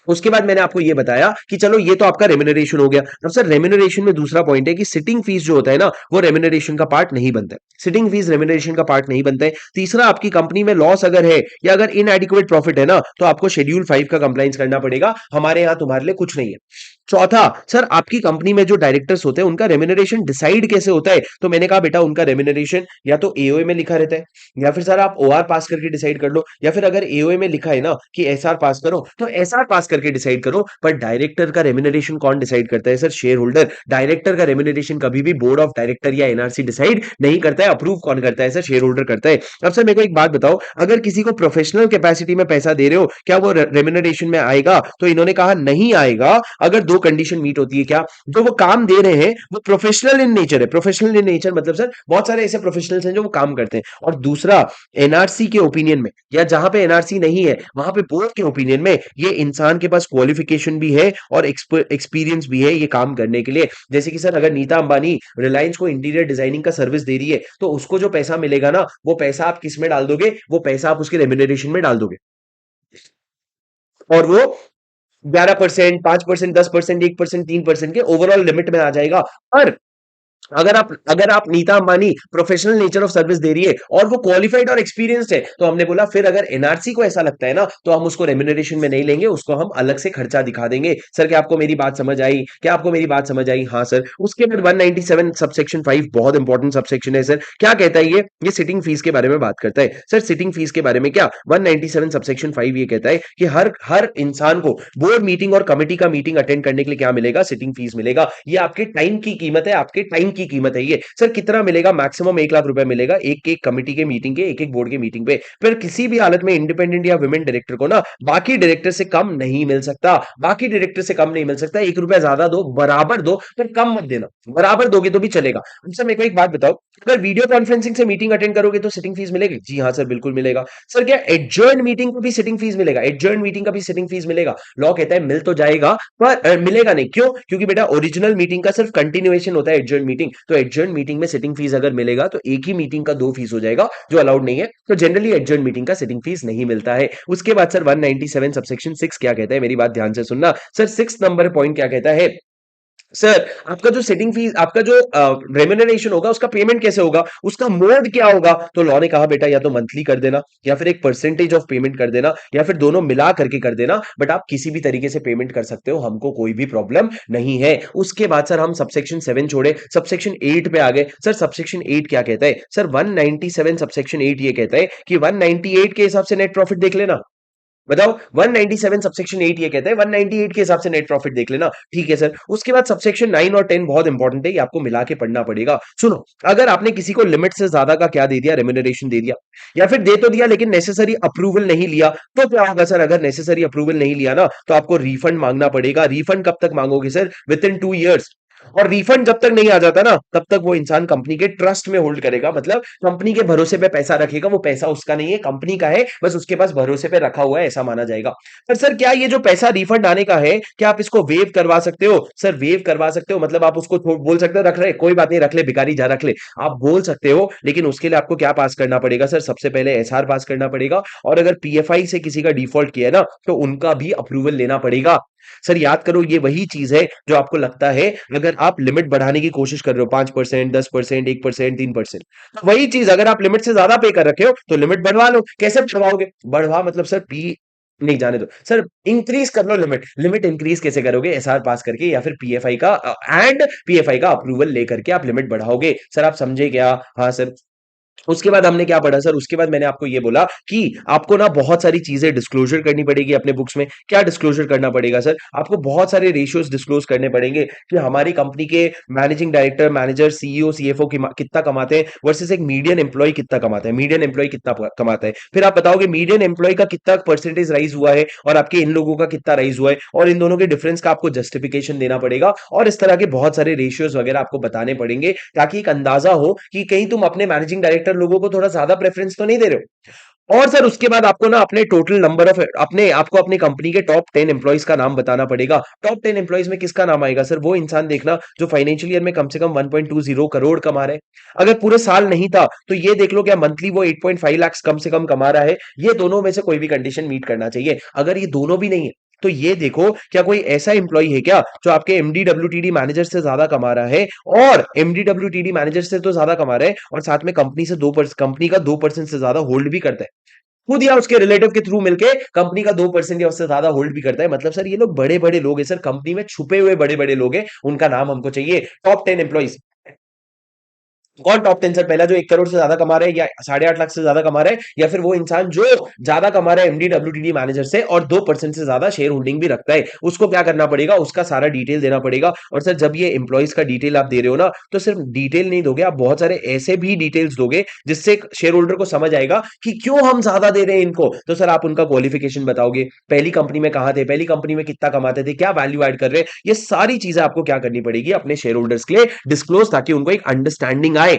उसके बाद मैंने आपको ये बताया कि चलो ये तो आपका रेम्युनरेशन हो गया। अब सर रेम्युनरेशन में दूसरा पॉइंट है कि सिटिंग फीस जो होता है ना, वो रेम्युनरेशन का पार्ट नहीं बनता है। सिटिंग फीस रेम्युनरेशन का पार्ट नहीं बनता है। तीसरा, आपकी कंपनी में लॉस अगर है या अगर इनएडिक्वेट प्रॉफिट है ना, तो आपको शेड्यूल 5 का कंप्लाइंस करना पड़ेगा। हमारे यहां तुम्हारे लिए कुछ नहीं है। चौथा, सर आपकी कंपनी में जो डायरेक्टर्स होते हैं उनका रेम्युनरेशन डिसाइड कैसे होता है, तो मैंने कहा बेटा उनका रेम्युनरेशन या तो एओए में लिखा रहता है, या फिर सर आप ओआर पास करके डिसाइड कर लो, या फिर अगर एओए में लिखा है ना कि एसआर पास करो, तो एसआर पास करके डिसाइड करो। पर डायरेक्टर का रेम्युनरेशन कौन डिसाइड करता है, सर शेयर होल्डर। डायरेक्टर का रेम्युनरेशन कभी भी बोर्ड ऑफ डायरेक्टर या एनआरसी डिसाइड नहीं करता है, अप्रूव कौन करता है, सर शेयर होल्डर करता है। अब सर मेरे को एक बात बताओ, अगर किसी को प्रोफेशनल कैपेसिटी में पैसा दे रहे हो, क्या वो रेम्युनरेशन में आएगा, तो इन्होंने कहा नहीं आएगा, अगर दो कंडीशन मीट होती है। क्या, जो वो काम दे रहे हैं वो प्रोफेशनल इन नेचर है। प्रोफेशनल इन नेचर मतलब सर बहुत सारे ऐसे प्रोफेशनल्स हैं जो वो काम करते हैं। और दूसरा, एनआरसी के ओपिनियन में, या जहां पे एनआरसी नहीं है वहां पे बोर्ड के ओपिनियन में, ये इंसान के पास क्वालिफिकेशन भी है और एक्सपीरियंस भी है ये काम करने के लिए। जैसे कि सर अगर नीता अंबानी रिलायंस को इंटीरियर डिजाइनिंग का सर्विस दे रही है, तो उसको जो पैसा मिलेगा ना, वो पैसा आप किस में डाल दोगे, वो पैसा आप उसके रेम्युनरेशन में डाल दोगे। और वो 11%, 5%, 10%, 1%, 3% के ओवरऑल लिमिट में आ जाएगा। पर अगर आप Nita Ambani professional nature of service दे रही है और वो क्वालिफाइड और एक्सपीरियंस्ड है, तो हमने बोला फिर अगर एनआरसी को ऐसा लगता है ना, तो हम उसको रेम्युनरेशन में नहीं लेंगे, उसको हम अलग से खर्चा दिखा देंगे। सर क्या आपको मेरी बात समझ आई, क्या आपको मेरी बात समझ आई, हाँ सर। उसके बाद 197 सबसेक्शन 5 बहुत इंपॉर्टेंट सबसेक्शन है सर। क्या कहता है ये सिटिंग फीस के बारे में बात करता है। सर सिटिंग फीस के बारे में क्या, 197 सबसेक्शन 5 ये कहता है कि हर हर इंसान को बोर्ड मीटिंग और कमेटी का मीटिंग अटेंड करने के लिए क्या मिलेगा, सिटिंग फीस मिलेगा। ये आपके टाइम की कीमत है, आपके टाइम की कीमत है ये। सर कितना मिलेगा, मैक्सिमम 1 लाख रुपए मिलेगा एक एक कमेटी के मीटिंग के, एक एक बोर्ड के मीटिंग पे। फिर किसी भी हालत में इंडिपेंडेंट या वुमेन डायरेक्टर को ना बाकी डायरेक्टर से कम नहीं मिल सकता, बाकी डायरेक्टर से कम नहीं मिल सकता। 1 रुपया ज्यादा दो, बराबर दो, फिर कम मत देना, बराबर दोगे तो भी चलेगा। सर मेरे को एक बात बताओ, अगर वीडियो कॉन्फ्रेंसिंग से मीटिंग अटेंड करोगे तो सिटिंग फीस मिलेगी, जी हाँ सर बिल्कुल मिलेगा। सर क्या एडजर्न मीटिंग को भी सिटिंग फीस मिलेगा, एडजर्न मीटिंग का भी सिटिंग फीस मिलेगा। लॉ कहता है मिल तो जाएगा, पर मिलेगा नहीं, क्यों, क्योंकि बेटा ओरिजिनल मीटिंग का सिर्फ कंटिन्यूएशन होता है एडजर्न मीटिंग, तो एडजर्न मीटिंग में सिटिंग फीस अगर मिलेगा तो एक ही मीटिंग का 2 फीस हो जाएगा, जो अलाउड नहीं है। तो जनरली एडजर्न मीटिंग का सिटिंग फीस नहीं मिलता है। उसके बाद सर 197 सबसेक्शन 6 क्या कहता है, मेरी बात ध्यान से सुनना। सर 6 नंबर पॉइंट क्या कहता है, सर आपका जो सेटिंग फीस, आपका जो रेम्युनरेशन होगा, उसका पेमेंट कैसे होगा, उसका मोड क्या होगा। तो लॉ ने कहा बेटा या तो मंथली कर देना, या फिर एक परसेंटेज ऑफ पेमेंट कर देना, या फिर दोनों मिला करके कर देना, बट आप किसी भी तरीके से पेमेंट कर सकते हो, हमको कोई भी प्रॉब्लम नहीं है। उसके बाद सर हम सबसेक्शन 7 छोड़े, सबसेक्शन 8 पे आ गए। सर सबसेक्शन 8 क्या कहता है, सर 197 सबसेक्शन 8 ये कहता है कि 198 के हिसाब से नेट प्रॉफिट देख लेना, बताओ 197 सबसेक्शन 8 ये कहता है, 198 के हिसाब से नेट प्रॉफिट देख लेना। ठीक है सर, उसके बाद सबसेक्शन 9 और 10 बहुत इंपॉर्टेंट है, ये आपको मिला के पढ़ना पड़ेगा। सुनो, अगर आपने किसी को लिमिट से ज्यादा का क्या दे दिया, रेम्यूनरेशन दे दिया, या फिर दे तो दिया लेकिन नेसेसरी अप्रूवल नहीं लिया, तो क्या होगा सर? अगर नेसेसरी अप्रूवल नहीं लिया ना, तो आपको रिफंड मांगना पड़ेगा। रिफंड कब तक मांगोगे सर? With in 2 years. और रिफंड जब तक नहीं आ जाता ना, तब तक वो इंसान कंपनी के ट्रस्ट में होल्ड करेगा, मतलब कंपनी के भरोसे पे पैसा रखेगा। वो पैसा उसका नहीं है, कंपनी का है, बस उसके पास भरोसे पे रखा हुआ है, ऐसा माना जाएगा। पर सर क्या ये जो पैसा रिफंड आने का है, क्या आप इसको वेव करवा सकते हो? सर वेव करवा सकते हो, मतलब आप उसको बोल सकते हो रख रहे, कोई बात नहीं, रख ले भिखारी जा, रख ले, आप बोल सकते हो। लेकिन उसके लिए आपको क्या पास करना पड़ेगा सर? सबसे पहले एसआर पास करना पड़ेगा, और अगर पीएफआई से किसी का डिफॉल्ट किया है ना, तो उनका भी अप्रूवल लेना पड़ेगा। सर याद करो, ये वही चीज है जो आपको लगता है अगर आप लिमिट बढ़ाने की कोशिश कर रहे हो, 5%, 10%, 1%, 3%, तो वही चीज अगर आप लिमिट से ज्यादा पे कर रखे हो, तो लिमिट बढ़वा लो। कैसे बढ़वाओगे? बढ़वा मतलब सर पी नहीं, जाने दो सर, इंक्रीज कर लो लिमिट। लिमिट इंक्रीज कैसे करोगे? एसआर पास करके, या फिर पीएफआई का एंड पीएफआई का अप्रूवल लेकर के आप लिमिट बढ़ाओगे। सर आप समझे क्या? हाँ सर। उसके बाद हमने क्या पढ़ा सर? उसके बाद मैंने आपको ये बोला कि आपको ना बहुत सारी चीजें डिस्क्लोजर करनी पड़ेगी अपने बुक्स में। क्या डिस्क्लोजर करना पड़ेगा सर? आपको बहुत सारे रेशियोज डिस्क्लोज करने पड़ेंगे कि हमारी कंपनी के managing director, manager, CEO, CFO कितना कमाते हैं वर्सेस एक मीडियन एम्प्लॉय कितना कमाता है, मीडियन एम्प्लॉय कितना कमाता है। फिर आप बताओगे मीडियन एम्प्लॉय का कितना परसेंटेज राइज हुआ है और आपके इन लोगों का कितना राइज हुआ है, और इन दोनों के डिफरेंस का आपको जस्टिफिकेशन देना पड़ेगा। और इस तरह के बहुत सारे रेशियोज वगैरह आपको बताने पड़ेंगे, ताकि एक अंदाजा हो कि कहीं तुम अपने मैनेजिंग डायरेक्टर लोगों को थोड़ा ज्यादा प्रेफरेंस तो नहीं दे रहे हो। और सर उसके बाद आपको ना अपने टोटल नंबर ऑफ अपने आपको अपनी कंपनी के टॉप 10 एम्प्लॉइज का नाम बताना पड़ेगा। टॉप 10 एम्प्लॉइज में किसका नाम आएगा सर? वो इंसान देखना जो फाइनेंशियल ईयर में कम से कम 1.20 करोड़ कमा रहे हैं। अगर पूरे साल नहीं था, तो ये देख लो क्या मंथली वो 8.5 लाख कम से कम कमा रहा है। ये दोनों में से कोई भी कंडीशन मीट करना चाहिए। अगर ये दोनों भी नहीं है, तो ये देखो क्या कोई ऐसा एम्प्लॉय है क्या जो आपके एमडीडब्ल्यूटीडी मैनेजर से ज्यादा कमा रहा है, और एमडीडब्ल्यूटीडी मैनेजर से तो ज्यादा कमा रहा है, और साथ में कंपनी से 2%, कंपनी का 2% से ज्यादा होल्ड भी करता है, खुद या उसके रिलेटिव के थ्रू मिलके कंपनी का 2% या उससे ज्यादा होल्ड भी करता है। मतलब सर ये लोग बड़े बड़े लोग हैं सर, कंपनी में छुपे हुए बड़े बड़े लोग हैं, उनका नाम हमको चाहिए। टॉप 10 एम्प्लॉइज कौन? टॉप 10 सर, पहला जो 1 करोड़ से ज्यादा कमा रहे हैं, या 8.5 लाख से ज्यादा कमा रहे हैं, या फिर वो इंसान जो ज्यादा कमा रहा है एमडीडब्ल्यूटीडी मैनेजर से और 2% से ज्यादा शेयर होल्डिंग भी रखता है, उसको क्या करना पड़ेगा? उसका सारा डिटेल देना पड़ेगा। और सर जब ये एम्प्लॉइज का डिटेल आप दे रहे हो ना, तो सिर्फ डिटेल नहीं दोगे, आप बहुत सारे ऐसे भी डिटेल्स दोगे जिससे शेयर होल्डर को समझ आएगा कि क्यों हम ज्यादा दे रहे हैं इनको। तो सर आप उनका क्वालिफिकेशन बताओगे, पहली कंपनी में कहां थे, पहली कंपनी में कितना कमाते थे, क्या वैल्यू ऐड कर रहे हैं, ये सारी चीजें आपको क्या करनी पड़ेगी अपने शेयर होल्डर्स के लिए डिस्क्लोज, ताकि उनको एक अंडरस्टैंडिंग आए,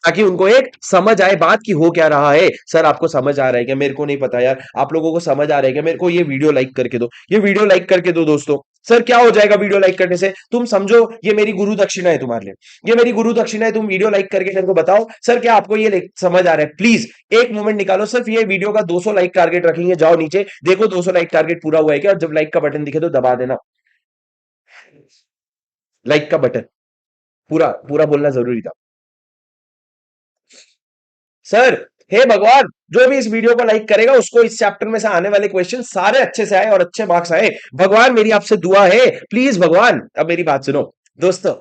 ताकि उनको एक समझ आए बात की हो क्या रहा है। सर आपको समझ आ रहा है क्या? मेरे को नहीं पता यार, आप लोगों को समझ आ रहा है क्या? मेरे को ये वीडियो लाइक करके दो, ये वीडियो लाइक करके दो दोस्तों। सर क्या हो जाएगा वीडियो लाइक करने से? तुम समझो ये मेरी गुरु दक्षिणा है तुम्हारे लिए, ये मेरी गुरु दक्षिणा है। तुम वीडियो लाइक करके मेरे को बताओ सर क्या आपको ये समझ आ रहा है? प्लीज एक मोमेंट निकालो, सिर्फ ये वीडियो का 200 लाइक टारगेट रखेंगे, जाओ नीचे देखो 200 लाइक टारगेट पूरा हुआ है क्या, और जब लाइक का बटन दिखे तो दबा देना, लाइक का बटन। पूरा पूरा बोलना जरूरी था सर। हे भगवान, जो भी इस वीडियो को लाइक करेगा उसको इस चैप्टर में से आने वाले क्वेश्चन सारे अच्छे से आए और अच्छे मार्क्स आए। भगवान मेरी आपसे दुआ है, प्लीज भगवान। अब मेरी बात सुनो दोस्तों,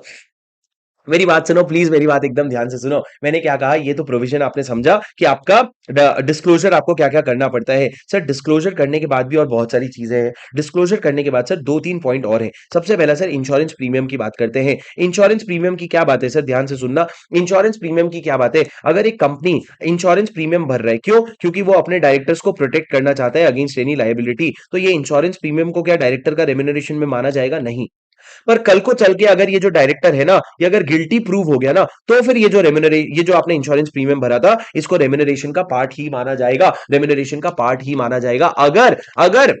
मेरी बात सुनो प्लीज, मेरी बात एकदम ध्यान से सुनो। मैंने क्या कहा, ये तो प्रोविजन आपने समझा कि आपका डिस्क्लोजर आपको क्या क्या करना पड़ता है। सर डिस्क्लोजर करने के बाद भी और बहुत सारी चीजें हैं। डिस्क्लोजर करने के बाद सर 2-3 पॉइंट और हैं। सबसे पहला सर इंश्योरेंस प्रीमियम की बात करते हैं। इंश्योरेंस प्रीमियम की क्या बात है सर? ध्यान से सुनना। इंश्योरेंस प्रीमियम की क्या बात है? अगर एक कंपनी इंश्योरेंस प्रीमियम भर रहा है, क्यों? क्योंकि वो अपने डायरेक्टर्स को प्रोटेक्ट करना चाहता है अगेंस्ट एनी लायबिलिटी, तो ये इंश्योरेंस प्रीमियम को क्या डायरेक्टर का रेम्यूनरेशन में माना जाएगा? नहीं। पर कल को चल के अगर ये जो डायरेक्टर है ना, ये अगर गिल्टी प्रूव हो गया ना, तो फिर ये जो आपने इंश्योरेंस प्रीमियम भरा था, इसको रेम्यूनरेशन का पार्ट ही माना जाएगा, रेम्यूनरेशन का पार्ट ही माना जाएगा। अगर अगर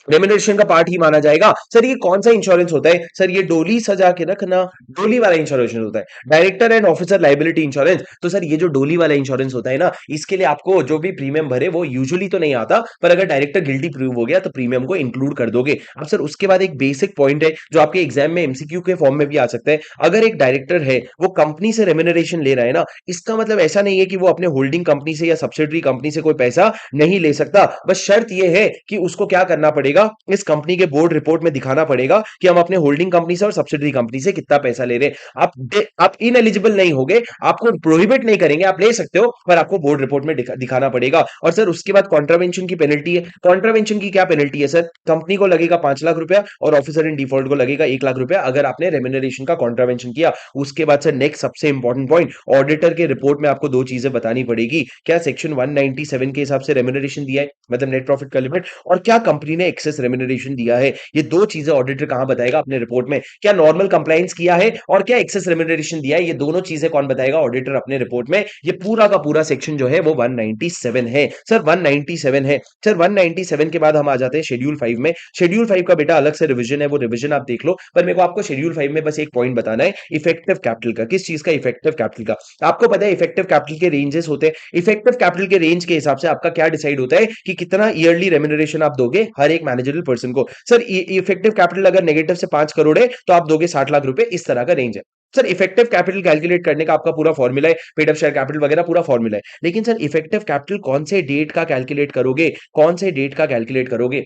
रेम्यूनरेशन का पार्ट ही माना जाएगा। सर ये कौन सा इंश्योरेंस होता है सर? ये डोली सजा के रखना, डोली वाला इंश्योरेंस होता है, director and officer liability insurance. तो सर ये जो डोली वाला इंश्योरेंस होता है ना, इसके लिए आपको जो भी प्रीमियम भरे वो यूजुअली तो नहीं आता, पर अगर डायरेक्टर गिल्टी प्रूव हो गया तो प्रीमियम को इंक्लूड कर दोगे। अब सर उसके बाद एक बेसिक पॉइंट है जो आपके एग्जाम में एमसीक्यू के फॉर्म में भी आ सकता है। अगर एक डायरेक्टर है वो कंपनी से रेम्यूनरेशन ले रहा है ना, इसका मतलब ऐसा नहीं है कि वो अपने होल्डिंग कंपनी से या सब्सिडरी कंपनी से कोई पैसा नहीं ले सकता, बस शर्त यह है कि उसको क्या करना पड़ेगा, पड़ेगा, इस कंपनी के बोर्ड रिपोर्ट में दिखाना पड़ेगा कि हम अपने होल्डिंग कंपनी से और सब्सिडरी कंपनी से कितना पैसा ले रहे हैं। आप इनएलिजिबल नहीं होगे, आपको प्रोहिबिट नहीं करेंगे, आप ले सकते हो, पर आपको बोर्ड रिपोर्ट में दिखाना पड़ेगा। और सर उसके बाद कॉन्ट्रावेंशन की पेनल्टी है। कॉन्ट्रावेंशन की क्या पेनल्टी है सर? कंपनी को लगेगा 5 लाख रुपया और ऑफिसर इन डिफॉल्ट को लगेगा 1 लाख रुपया अगर आपने रेम्यूनरेशन का कॉन्ट्रावेंशन किया। उसके बाद सर नेक्स्ट सबसे इंपॉर्टेंट पॉइंट, ऑडिटर के रिपोर्ट में आपको दो चीजें बतानी पड़ेगी। क्या सेक्शन 197 के हिसाब से रेम्यूनरेशन दिया है, मतलब नेट प्रॉफिट का लिमिट, और क्या कंपनी ने एक्सेस रेम्यूनरेशन दिया है। ये दो चीजें ऑडिटर कहां बताएगा? अपने रिपोर्ट में। क्या नॉर्मल कंप्लायंस किया है और क्या एक्सेस रेम्यूनरेशन दिया है, ये दोनों चीजें कौन बताएगा? ऑडिटर अपने रिपोर्ट में। ये पूरा का पूरा सेक्शन जो है वो 197 है सर, 197 है सर। 197 के बाद हम आ जाते हैं शेड्यूल 5 में। शेड्यूल 5 का बेटा अलग से रिवीजन है, वो रिवीजन आप देख लो, पर मेरे को आपको शेड्यूल 5 में बस एक पॉइंट बताना है, इफेक्टिव कैपिटल का। किस चीज का? इफेक्टिव कैपिटल का। आपको पता है इफेक्टिव कैपिटल के रेंजेस होते हैं। इफेक्टिव कैपिटल के रेंज के हिसाब से आपका क्या डिसाइड होता है कि कितना ईयरली रेम्यूनरेशन आप दोगे हर एक मैनेजरल पर्सन को। सर इफेक्टिव कैपिटल अगर नेगेटिव से 5 करोड़ है तो आप दोगे 60 लाख रुपए, इस तरह का रेंज है। सर इफेक्टिव कैपिटल कैलकुलेट करने का आपका पूरा फॉर्मूला है, पेड अप शेयर कैपिटल वगैरह पूरा फॉर्मूला है। लेकिन सर इफेक्टिव कैपिटल कौन से डेट का कैलकुलेट करोगे? कौन से डेट का कैलकुलेट करोगे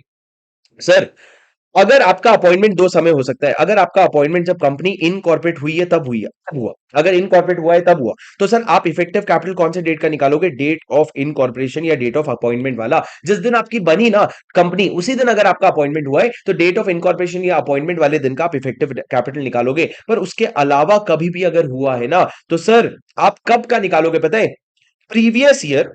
सर? अगर आपका अपॉइंटमेंट दो समय हो सकता है। अगर आपका अपॉइंटमेंट जब कंपनी इनकॉर्पोरेट हुई है तब हुई है, तब हुआ। अगर इनकॉर्पोरेट हुआ है तब हुआ, तो सर आप इफेक्टिव कैपिटल कौन से डेट का निकालोगे? डेट ऑफ इनकॉर्पोरेशन या डेट ऑफ अपॉइंटमेंट वाला। जिस दिन आपकी बनी ना कंपनी, उसी दिन अगर आपका अपॉइंटमेंट हुआ है तो डेट ऑफ इनकॉर्पोरेशन या अपॉइंटमेंट वाले दिन का आप इफेक्टिव कैपिटल निकालोगे। पर उसके अलावा कभी भी अगर हुआ है ना, तो सर आप कब का निकालोगे पता है? Previous year.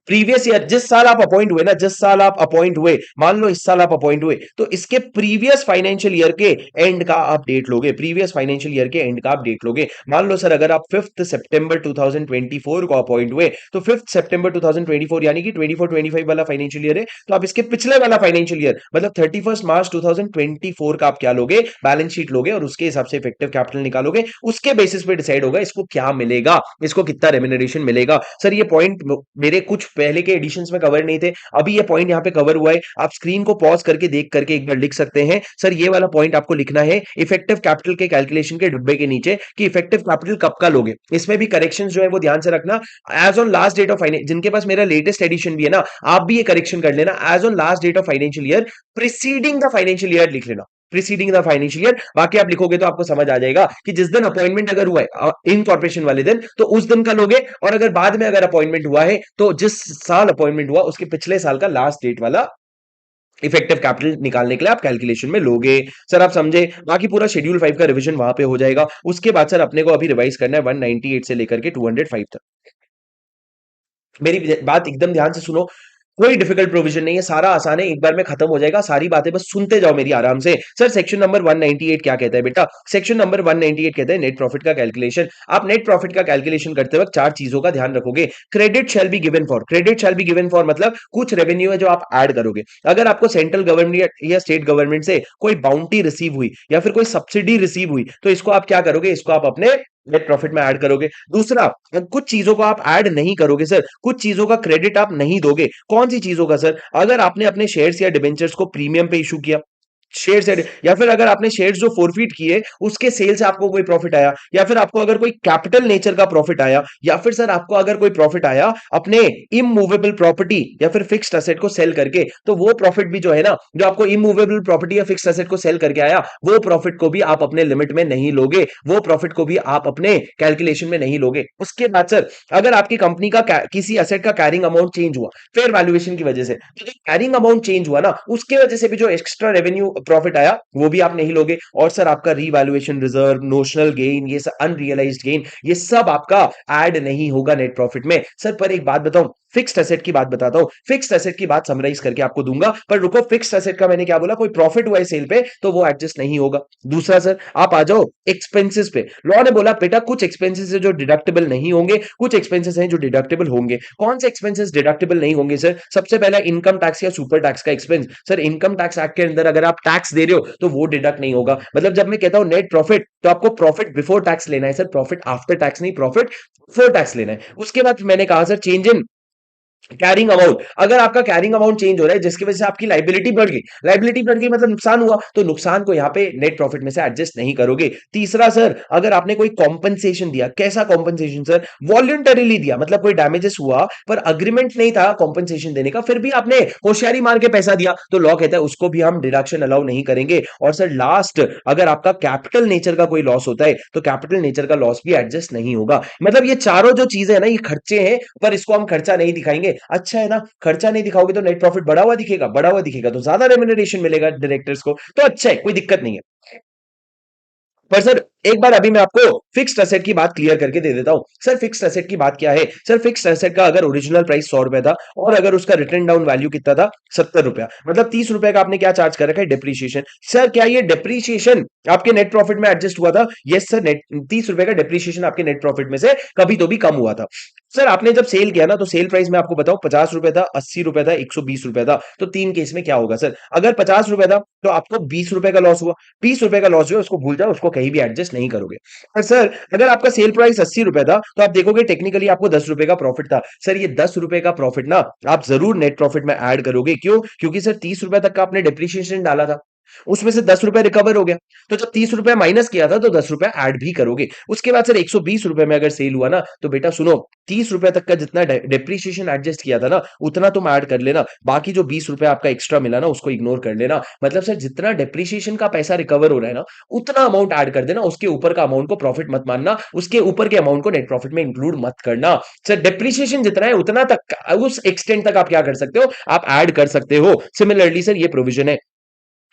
प्रीवियस ईयर, जिस साल आप अपॉइंट हुए ना, जिस साल आप अपॉइंट हुए, मान लो इस साल आप अपॉइंट हुए, तो इसके प्रीवियस फाइनेंशियल ईयर के एंड का आप डेट लोगे। प्रीवियस फाइनेंशियल ईयर के एंड का आप डेट लोगे। मान लो सर अगर आप 5 सितंबर 2024 को अपॉइंट हुए, तो 5 सितंबर 2024 यानी कि 24-25 वाला फाइनेंशियल ईयर है, तो आप इसके पिछले वाला फाइनेंशियल ईयर मतलब 31 मार्च 2024 का आप क्या लोगे? बैलेंस शीट लोगे और उसके हिसाब से इफेक्टिव कैपिटल निकालोगे। उसके बेसिस पे डिसाइड होगा इसको क्या मिलेगा, इसको कितना रेम्यूनरेशन मिलेगा। सर ये पॉइंट मेरे कुछ पहले के एडिशंस में कवर नहीं थे, अभी ये पॉइंट यहां पे कवर हुआ है। आप स्क्रीन को पॉज करके देख करके एक बार लिख सकते हैं। सर ये वाला पॉइंट आपको लिखना है इफेक्टिव कैपिटल के कैलकुलेशन के डिब्बे के नीचे कि इफेक्टिव कैपिटल कब का लोगे। इसमें भी करेक्शंस जो है वो ध्यान से रखना। As on last date of finance, जिनके पास मेरा लेटेस्ट एडिशन भी है ना, आप भी ये करेक्शन कर लेना। As on last date of financial year preceding the financial year लिख लेना, प्रीसीडिंग द फाइनेंशियल ईयर। बाकी आप लिखोगे तो आपको समझ आ जाएगा कि जिस दिन अपॉइंटमेंट अगर हुआ है इन कॉर्पोरेशन वाले दिन, तो उस दिन का लोगे। और अगर बाद में अगर अपॉइंटमेंट हुआ है तो जिस साल अपॉइंटमेंट हुआ उसके पिछले साल का लास्ट डेट वाला इफेक्टिव कैपिटल निकालने के लिए आप कैलकुलेशन में लोगे। सर आप समझे? बाकी पूरा शेड्यूल 5 का रिवीजन वहां पे हो जाएगा। उसके बाद सर अपने को अभी रिवाइज करना है 198 से लेकर के 205 तक। मेरी बात एकदम ध्यान से सुनो, कोई डिफिकल्ट प्रोविजन नहीं है, सारा आसान है, एक बार में खत्म हो जाएगा। सारी बातें बस सुनते जाओ मेरी आराम से। सर सेक्शन नंबर 198 क्या कहता है बेटा? सेक्शन नंबर 198 कहता है नेट प्रॉफिट का कैलकुलेशन। आप नेट प्रॉफिट का कैलकुलेशन करते वक्त चार चीजों का ध्यान रखोगे। Credit shall be given for, credit shall be given for मतलब कुछ रेवेन्यू है जो आप ऐड करोगे। अगर आपको सेंट्रल गवर्नमेंट या स्टेट गवर्नमेंट से कोई बाउंटी रिसीव हुई या फिर कोई सब्सिडी रिसीव हुई, तो इसको आप क्या करोगे? इसको आप अपने नेट प्रॉफिट में ऐड करोगे। दूसरा, कुछ चीजों को आप ऐड नहीं करोगे सर, कुछ चीजों का क्रेडिट आप नहीं दोगे। कौन सी चीजों का सर? अगर आपने अपने शेयर्स या डिबेंचर्स को प्रीमियम पे इशू किया, शेयर, या फिर अगर आपने शेयर्स जो फोरफीट किए उसके सेल से आपको कोई प्रॉफिट आया, या फिर आपको अगर कोई कैपिटल नेचर का प्रॉफिट आया, या फिर सर आपको अगर कोई प्रॉफिट आया अपने इमूवेबल प्रॉपर्टी या फिर फिक्स्ड एसेट को सेल करके, तो वो प्रॉफिट भी जो है ना, जो आपको इमूवेबल प्रॉपर्टी या फिक्स्ड एसेट को सेल करके आया, वो प्रॉफिट को भी आप अपने लिमिट में नहीं लोगे, वो प्रॉफिट को भी आप अपने कैलकुलेशन में नहीं लोगे। उसके बाद सर अगर आपकी कंपनी का किसी एसेट का कैरिंग अमाउंट चेंज हुआ फेयर वैल्यूएशन की वजह से, तो जो कैरिंग अमाउंट चेंज हुआ ना, उसके वजह से भी जो एक्स्ट्रा रेवेन्यू प्रॉफिट आया वो भी आप नहीं लोगे। और सर आपका रीवैल्यूएशन रिजर्व, नोशनल गेन, ये सब अनरियलाइज्ड गेन, ये सब आपका ऐड नहीं होगा नेट प्रॉफिट में। सर पर एक बात बताऊं, फिक्स्ड एसेट की बात बताता हूं, फिक्स्ड एसेट की बात समराइज करके आपको दूंगा, पर रुको, फिक्स्ड एसेट का मैंने क्या बोला? कोई प्रॉफिट हुआ है सेल पे तो वो एडजस्ट नहीं होगा। दूसरा सर आप आ जाओ एक्सपेंसेस पे। लॉ ने बोला बेटा कुछ एक्सपेंसेस है जो डिडक्टेबल नहीं होंगे, कुछ एक्सपेंसेस हैं जो डिडक्टेबल होंगे। कौन से एक्सपेंसेस डिडक्टेबल नहीं होंगे सर? सबसे पहला इनकम टैक्स या सुपर टैक्स का expense. Sir income tax act के अंदर अगर आप टैक्स दे रहे हो तो वो डिडक्ट नहीं होगा। मतलब जब मैं कहता हूं नेट प्रॉफिट, तो आपको प्रॉफिट बिफोर टैक्स लेना है सर, प्रॉफिट आफ्टर टैक्स नहीं, प्रॉफिट बिफोर टैक्स लेना है। उसके बाद मैंने कहा sir change in carrying amount, अगर आपका कैरिंग अमाउंट चेंज हो रहा है जिसकी वजह से आपकी लाइबिलिटी बढ़ गई, लाइबिलिटी बढ़ गई मतलब नुकसान हुआ, तो नुकसान को यहां पे नेट प्रॉफिट में से एडजस्ट नहीं करोगे। तीसरा सर, अगर आपने कोई कॉम्पनसेशन दिया, कैसा कॉम्पनसेशन सर, वॉलंटरीली दिया, मतलब कोई डैमेजेस हुआ पर अग्रीमेंट नहीं था कॉम्पनसेशन देने का, फिर भी आपने होशियारी मार के पैसा दिया, तो लॉ कहता है उसको भी हम डिडक्शन अलाउ नहीं करेंगे। और सर लास्ट, अगर आपका कैपिटल नेचर का कोई लॉस होता है तो कैपिटल नेचर का लॉस भी एडजस्ट नहीं होगा। मतलब ये चारों जो चीजें है ना, ये खर्चे हैं, पर इसको हम खर्चा नहीं दिखाएंगे। अच्छा है ना, खर्चा नहीं दिखाओगे तो नेट प्रॉफिट बढ़ा हुआ दिखेगा, बढ़ा हुआ दिखेगा तो ज्यादा रेम्युनरेशन मिलेगा डायरेक्टर्स को, तो अच्छा है, कोई दिक्कत नहीं है। पर सर एक बार अभी मैं आपको फिक्स्ड एसेट की बात क्लियर करके दे देता हूं। सर फिक्स्ड एसेट की बात क्या है सर, फिक्स्ड एसेट का अगर ओरिजिनल प्राइस 100 रुपए था और अगर उसका रिटर्न डाउन वैल्यू कितना था, 70 रुपया, मतलब 30 रुपए का आपने क्या चार्ज कर रखा है, डिप्रीशिएशन। सर क्या ये डिप्रीशिएशन आपके नेट प्रॉफिट में एडजस्ट हुआ था? यस सर, नेट 30 रुपए का डिप्रीशिएशन आपके नेट प्रॉफिट में से कभी तो भी कम हुआ था। सर आपने जब सेल किया ना, तो सेल प्राइस में आपको बताओ 50 रुपए था, 80 रुपए था, 120 रुपए था, तो तीन केस में क्या होगा सर, अगर 50 रुपए था तो आपको 20 रुपए का लॉस हुआ, 20 रुपए का लॉस जो है उसको भूल जाओ, उसको कहीं भी एडजस्ट नहीं करोगे। और सर अगर आपका सेल प्राइस 80 रुपए था तो आप देखोगे टेक्निकली आपको 10 रुपए का प्रॉफिट था। सर ये 10 रुपए का प्रॉफिट ना आप जरूर नेट प्रॉफिट में ऐड करोगे, क्यों? क्योंकि सर 30 रुपए तक का आपने डिप्रिसिएशन डाला था, उसमें से 10 रुपए रिकवर हो गया, तो जब 30 रुपए माइनस किया था तो 10 रुपए ऐड भी करोगे। उसके बाद सर 120 रुपए में अगर सेल हुआ ना, तो बेटा सुनो, 30 रुपए तक का जितना डिप्रिसिएशन एडजस्ट किया था ना, उतना तुम ऐड कर लेना, बाकी जो 20 रुपए आपका एक्स्ट्रा मिला ना उसको इग्नोर कर लेना। मतलब सर जितना डिप्रिसिएशन का पैसा रिकवर हो रहा है ना, उतना अमाउंट ऐड कर देना, उसके ऊपर का अमाउंट को प्रॉफिट मत मानना, उसके ऊपर के अमाउंट को नेट प्रॉफिट में इंक्लूड मत करना। सर डिप्रिसिएशन जितना है उतना तक, उस एक्सटेंट तक आप क्या कर सकते हो, आप ऐड कर सकते हो। सिमिलरली सर ये प्रोविजन है।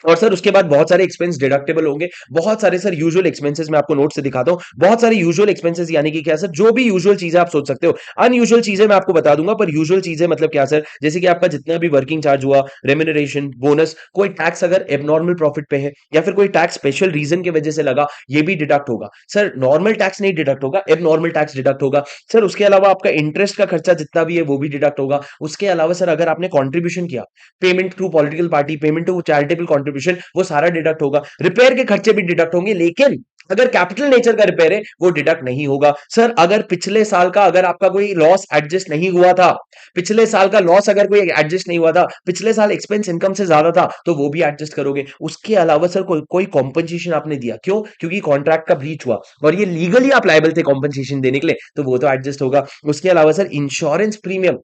और सर उसके बाद बहुत सारे एक्सपेंस डिडक्टेबल होंगे, बहुत सारे सर यूजुअल एक्सपेंसेस मैं आपको नोट से दिखाता हूं, बहुत सारे यूजुअल एक्सपेंसेस यानी कि क्या सर, जो भी यूजुअल चीजें आप सोच सकते हो। अनयूजुअल चीजें मैं आपको बता दूंगा, पर यूजुअल चीजें मतलब क्या सर, जैसे कि आपका जितना भी वर्किंग चार्ज हुआ, रेम्यूनरेशन, बोनस, कोई टैक्स अगर एबनॉर्मल प्रॉफिट पे है या फिर कोई टैक्स स्पेशल रीजन की वजह से लगा, ये भी डिडक्ट होगा। सर नॉर्मल टैक्स नहीं डिडक्ट होगा, एबनॉर्मल टैक्स डिडक्ट होगा। सर उसके अलावा आपका इंटरेस्ट का खर्चा जितना भी है वो भी डिडक्ट होगा। उसके अलावा सर अगर आपने कॉन्ट्रीब्यूशन किया, payment to political party, payment to charitable contribution, वो सारा डिडक्ट होगा। रिपेयर के खर्चे भी डिडक्ट होंगे, लेकिन अगर कैपिटल नेचर का रिपेयर है वो डिडक्ट नहीं होगा। सर अगर पिछले साल का अगर आपका कोई लॉस एडजस्ट नहीं हुआ था, पिछले साल का लॉस अगर कोई एडजस्ट नहीं हुआ था, पिछले साल एक्सपेंस इनकम से ज्यादा था, तो वो भी एडजस्ट करोगे। उसके अलावा सर कोई कॉम्पनसेशन आपने दिया, क्यों? क्योंकि कॉन्ट्रैक्ट का ब्रीच हुआ और ये लीगली आप लायबल थे कॉम्पनसेशन देने के लिए, तो वो तो एडजस्ट होगा। उसके अलावा sir insurance premium,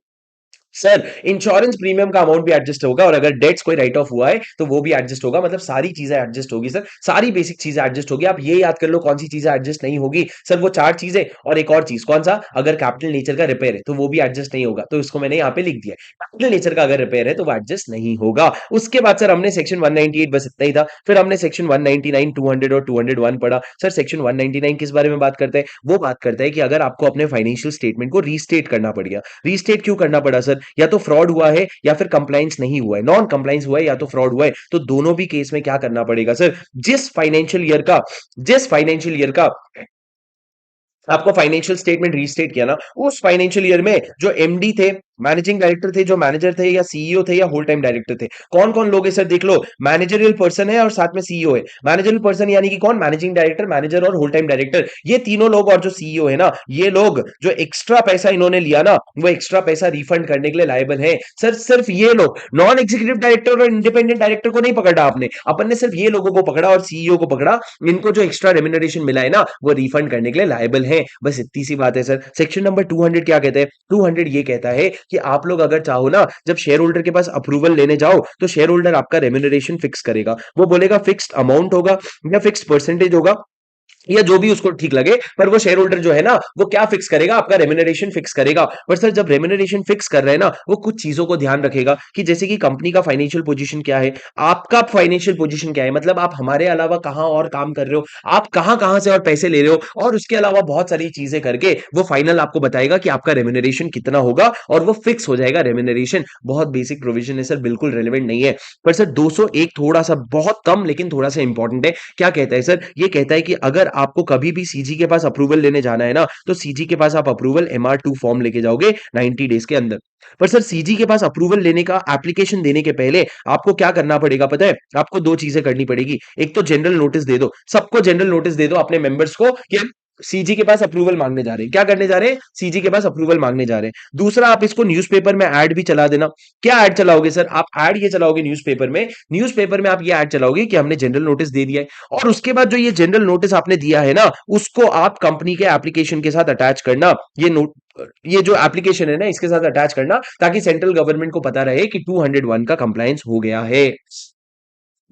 sir insurance premium का अमाउंट भी एडजस्ट होगा, और अगर डेट्स कोई राइट ऑफ हुआ है तो वो भी एडजस्ट होगा। मतलब सारी चीजें एडजस्ट होगी सर, सारी बेसिक चीजें एडजस्ट होगी। आप ये याद कर लो कौन सी चीजें एडजस्ट नहीं होगी सर, वो चार चीजें, और एक और चीज कौन सा, अगर कैपिटल नेचर का रिपेयर है तो वो भी एडजस्ट नहीं होगा, तो इसको मैंने यहाँ पे लिख दिया है, कैपिटल नेचर का अगर रिपेयर है तो वो एडजस्ट नहीं होगा। उसके बाद सर हमने सेक्शन 198, बस इतना ही था। फिर हमने सेक्शन 199, 200 और 201 पढ़ा। सर सेक्शन 199 किस बारे में बात करते हैं? वो बात करता है कि अगर आपको अपने फाइनेंशियल स्टेटमेंट को रीस्टेट करना पड़ गया। रीस्टेट क्यों करना पड़ा सर? या तो फ्रॉड हुआ है या फिर कंप्लाइंस नहीं हुआ है, नॉन कंप्लाइंस हुआ है या तो फ्रॉड हुआ है, तो दोनों भी केस में क्या करना पड़ेगा सर, जिस फाइनेंशियल ईयर का आपको फाइनेंशियल स्टेटमेंट रीस्टेट किया ना, उस फाइनेंशियल ईयर में जो एमडी थे, मैनेजिंग डायरेक्टर थे, जो मैनेजर थे या सीईओ थे या होल टाइम डायरेक्टर थे, कौन कौन लोग है सर, देख लो, मैनेजरियल पर्सन है और साथ में सीईओ है। मैनेजरियल पर्सन यानी कि कौन, मैनेजिंग डायरेक्टर, मैनेजर और होल टाइम डायरेक्टर, ये तीनों लोग, और जो सीईओ है ना, ये लोग जो एक्स्ट्रा पैसा इन्होंने लिया ना, वो एक्स्ट्रा पैसा रिफंड करने के लिए लायबल है। सर सिर्फ ये लोग, नॉन एग्जीक्यूटिव डायरेक्टर और इंडिपेंडेंट डायरेक्टर को नहीं पकड़ा आपने, अपन ने सिर्फ ये लोगों को पकड़ा और सीईओ को पकड़ा, इनको जो एक्स्ट्रा रेम्युनरेशन मिला है ना, वो रिफंड करने के लिए लायबल है। बस इतनी सी बात है सर। सेक्शन नंबर 200 क्या कहते हैं? 200 ये कहता है कि आप लोग अगर चाहो ना, जब शेयर होल्डर के पास अप्रूवल लेने जाओ, तो शेयर होल्डर आपका रेम्युनरेशन फिक्स करेगा। वो बोलेगा फिक्स्ड अमाउंट होगा या फिक्स्ड परसेंटेज होगा या जो भी उसको ठीक लगे, पर वो शेयर होल्डर जो है ना, वो क्या फिक्स करेगा, आपका रेम्युनरेशन फिक्स करेगा। पर सर जब रेम्युनरेशन फिक्स कर रहे हैं ना, वो कुछ चीजों को ध्यान रखेगा, कि जैसे कि कंपनी का फाइनेंशियल पोजीशन क्या है, आपका फाइनेंशियल पोजीशन क्या है, मतलब आप हमारे अलावा कहां और काम कर रहे हो, आप कहां कहां से और पैसे ले रहे हो, और उसके अलावा बहुत सारी चीजें करके वो फाइनल आपको बताएगा कि आपका रेम्युनरेशन कितना होगा, और वो फिक्स हो जाएगा रेम्युनरेशन। बहुत बेसिक प्रोविजन है सर, बिल्कुल रेलिवेंट नहीं है। पर सर 201 थोड़ा सा, बहुत कम लेकिन थोड़ा सा इंपॉर्टेंट है। क्या कहता है सर? ये कहता है कि अगर आपको कभी भी सीजी के पास अप्रूवल लेने जाना है ना, तो सीजी के पास आप अप्रूवल MR2 फॉर्म लेके जाओगे 90 डेज के अंदर। पर सर सीजी के पास अप्रूवल लेने का, एप्लीकेशन देने के पहले आपको क्या करना पड़ेगा पता है? आपको दो चीजें करनी पड़ेगी। एक तो जनरल नोटिस दे दो, सबको जनरल नोटिस दे दो अपने मेंबर्स को, कि सीजी के पास अप्रूवल मांगने जा रहे हैं। क्या करने जा रहे हैं? सीजी के पास अप्रूवल मांगने जा रहे हैं। दूसरा, आप इसको न्यूज़पेपर में ऐड भी चला देना। क्या ऐड चलाओगे सर? आप ऐड ये चलाओगे न्यूज़पेपर में, न्यूज़पेपर में आप ये ऐड चलाओगे कि हमने जनरल नोटिस दे दिया है, और उसके बाद जो ये जनरल नोटिस आपने दिया है ना, उसको आप कंपनी के एप्लीकेशन के साथ अटैच करना। ये जो एप्लीकेशन है ना, इसके साथ अटैच करना, ताकि सेंट्रल गवर्नमेंट को पता रहे कि 201 का कंप्लायंस हो गया है।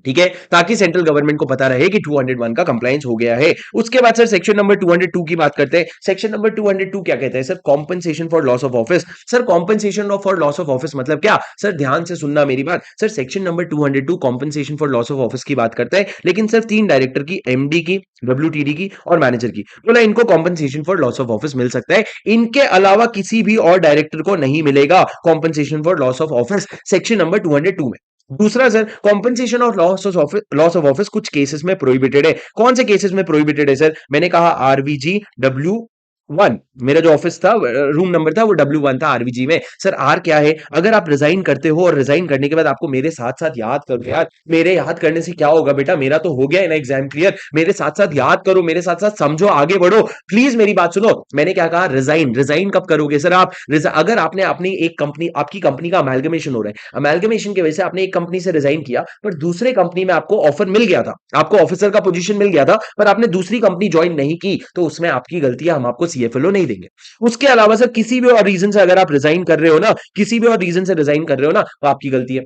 ठीक है, ताकि सेंट्रल गवर्नमेंट को पता रहे कि 201 का कंप्लायंस हो गया है। उसके बाद सर सेक्शन नंबर 202 की बात करते हैं। सेक्शन नंबर 202 क्या कहता है sir? Compensation for loss of office. Sir compensation for loss of office मतलब क्या? सर ध्यान से सुनना मेरी बात। Sir section number 202 compensation for loss of office की बात करता है, लेकिन सर तीन डायरेक्टर की, एमडी की, डब्ल्यूटीडी की और मैनेजर की, बोला इनको compensation for loss of office मिल सकता है। इनके अलावा किसी भी और डायरेक्टर को नहीं मिलेगा compensation for loss of office section number 202 में। दूसरा sir, compensation of loss of office कुछ केसेस में प्रोहिबिटेड है। कौन से केसेस में प्रोहिबिटेड है सर? मैंने कहा आरवीजी W1, मेरा जो ऑफिस था, रूम नंबर था, वो W1 था आरवीजी में। सर आर क्या है? अगर आप रिजाइन करते हो और रिजाइन करने के बाद आपको मेरे साथ साथ याद करो यार, मेरे याद करने से क्या होगा बेटा, मेरा तो हो गया है ना एग्जाम क्लियर, मेरे साथ साथ याद करो, मेरे साथ साथ समझो, आगे बढ़ो, प्लीज मेरी बात सुनो। मैंने क्या कहा? रिजाइन। रिजाइन कब करोगे सर आप? अगर आपने अपनी एक कंपनी, आपकी कंपनी का अमेलगमेशन हो रहा है, अमेलगमेशन की वजह से आपने एक कंपनी से रिजाइन किया, पर दूसरे कंपनी में आपको ऑफर मिल गया था, आपको ऑफिसर का पोजीशन मिल गया था, पर आपने दूसरी कंपनी ज्वाइन नहीं की, तो उसमें आपकी गलती है, हम आपको सीएफएलओ नहीं देंगे। उसके अलावा सर किसी भी और रीजन से अगर आप रिजाइन कर रहे हो ना, किसी भी और रीजन से रिजाइन कर रहे हो ना, तो आपकी गलती है।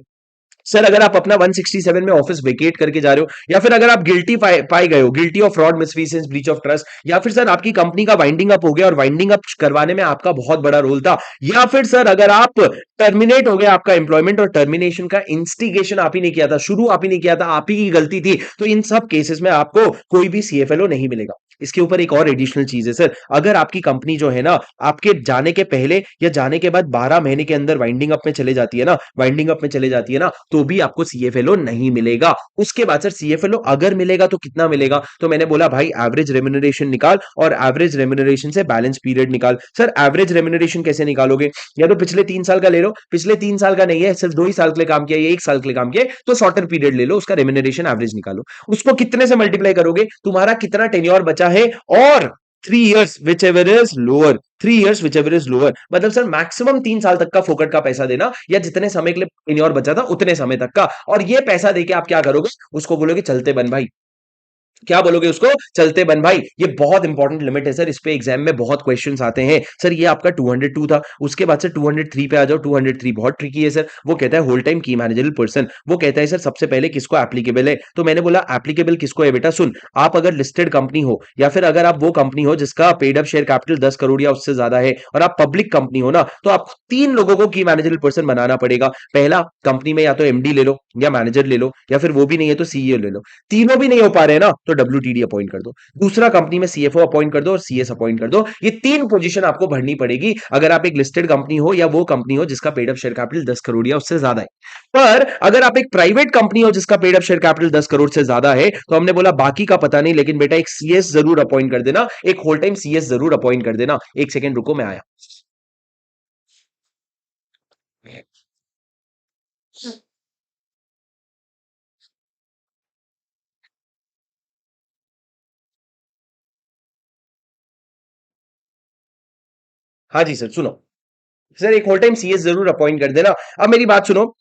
सर अगर आप अपना 167 में ऑफिस वेकेट करके जा रहे हो, या फिर अगर आप गिल्टी पाए गए हो, guilty of fraud, misfeasance, breach of trust, या फिर सर आपकी कंपनी का वाइंडिंग अप हो गया और वाइंडिंग अप करवाने में आपका बहुत बड़ा रोल था, या फिर सर अगर आप टर्मिनेट हो गया आपका एम्प्लॉयमेंट और टर्मिनेशन का इंस्टिगेशन आप ही ने किया था, शुरू आप ही ने किया था, आप ही की गलती थी, तो इन सब केसेस में आपको कोई भी सीएफएलओ नहीं मिलेगा। इसके ऊपर एक और एडिशनल चीज है सर, अगर आपकी कंपनी जो है ना, आपके जाने के पहले या जाने के बाद 12 महीने के अंदर वाइंडिंग अप में चले जाती है ना, वाइंडिंग अप में चले जाती है ना, तो भी आपको सीएफएलओ नहीं मिलेगा। उसके बाद सर सीएफएलओ अगर मिलेगा तो कितना मिलेगा? तो मैंने बोला भाई एवरेज रेम्यूनरेशन निकाल, और एवरेज रेम्यूनरेशन से बैलेंस पीरियड निकाल। सर एवरेज रेम्यूनरेशन कैसे निकालोगे? या तो पिछले 3 साल का ले लो, पिछले 3 साल का नहीं है, सिर्फ 2 ही साल के लिए काम किया या 1 साल के लिए काम किया, तो शॉर्टर पीरियड ले लो, उसका रेम्यूनरेशन एवरेज निकालो। उसको कितने से मल्टीप्लाई करोगे? तुम्हारा कितना टेन्योर बचा है, और 3 years whichever is lower, 3 years whichever is lower, मतलब सर मैक्सिमम 3 साल तक का फोकट का पैसा देना, या जितने समय के लिए टेन्योर बचा था उतने समय तक का, और ये पैसा देके आप क्या करोगे? उसको बोलोगे चलते बन भाई। क्या बोलोगे उसको? चलते बन भाई। ये बहुत इंपॉर्टेंट लिमिट है सर, इस पे एग्जाम में बहुत क्वेश्चंस आते हैं। सर ये आपका 202 था, उसके बाद से 203 पे आ जाओ। 203 बहुत ट्रिकी है सर, वो कहता है होल टाइम की मैनेजरल पर्सन, वो कहता है सर सबसे पहले किसको एप्लीकेबल है, तो मैंने बोला एप्लीकेबल किसको है बेटा? सुन, आप अगर लिस्टेड कंपनी हो, या फिर अगर आप वो कंपनी हो जिसका paid up share capital 10 crore या उससे ज्यादा है, और आप पब्लिक कंपनी हो ना, तो आपको 3 लोगों को की मैनेजरल पर्सन बनाना पड़ेगा। पहला, कंपनी में या तो एमडी ले लो, या मैनेजर ले लो, या फिर वो भी नहीं है तो सीईओ ले लो। तीनों भी नहीं हो पा रहे हैं ना, तो डब्ल्यूटीडी अपॉइंट कर दो। दूसरा, कंपनी में सीएफओ अपॉइंट कर दो और सीएस अपॉइंट कर दो। ये 3 पोजीशन आपको भरनी पड़ेगी अगर आप एक लिस्टेड कंपनी हो, या वो कंपनी हो जिसका paid up share capital 10 crore या उससे ज्यादा है। पर अगर आप एक प्राइवेट कंपनी हो जिसका paid up share capital 10 crore से ज्यादा है, तो हमने बोला बाकी का पता नहीं, लेकिन बेटा एक सीएस जरूर अपॉइंट कर देना, एक होल टाइम सीएस जरूर अपॉइंट कर देना। एक सेकेंड रुको, मैं आया। हाँ जी सर, सुनो। सर एक होल टाइम सीएस जरूर अपॉइंट कर देना। अब मेरी बात सुनो,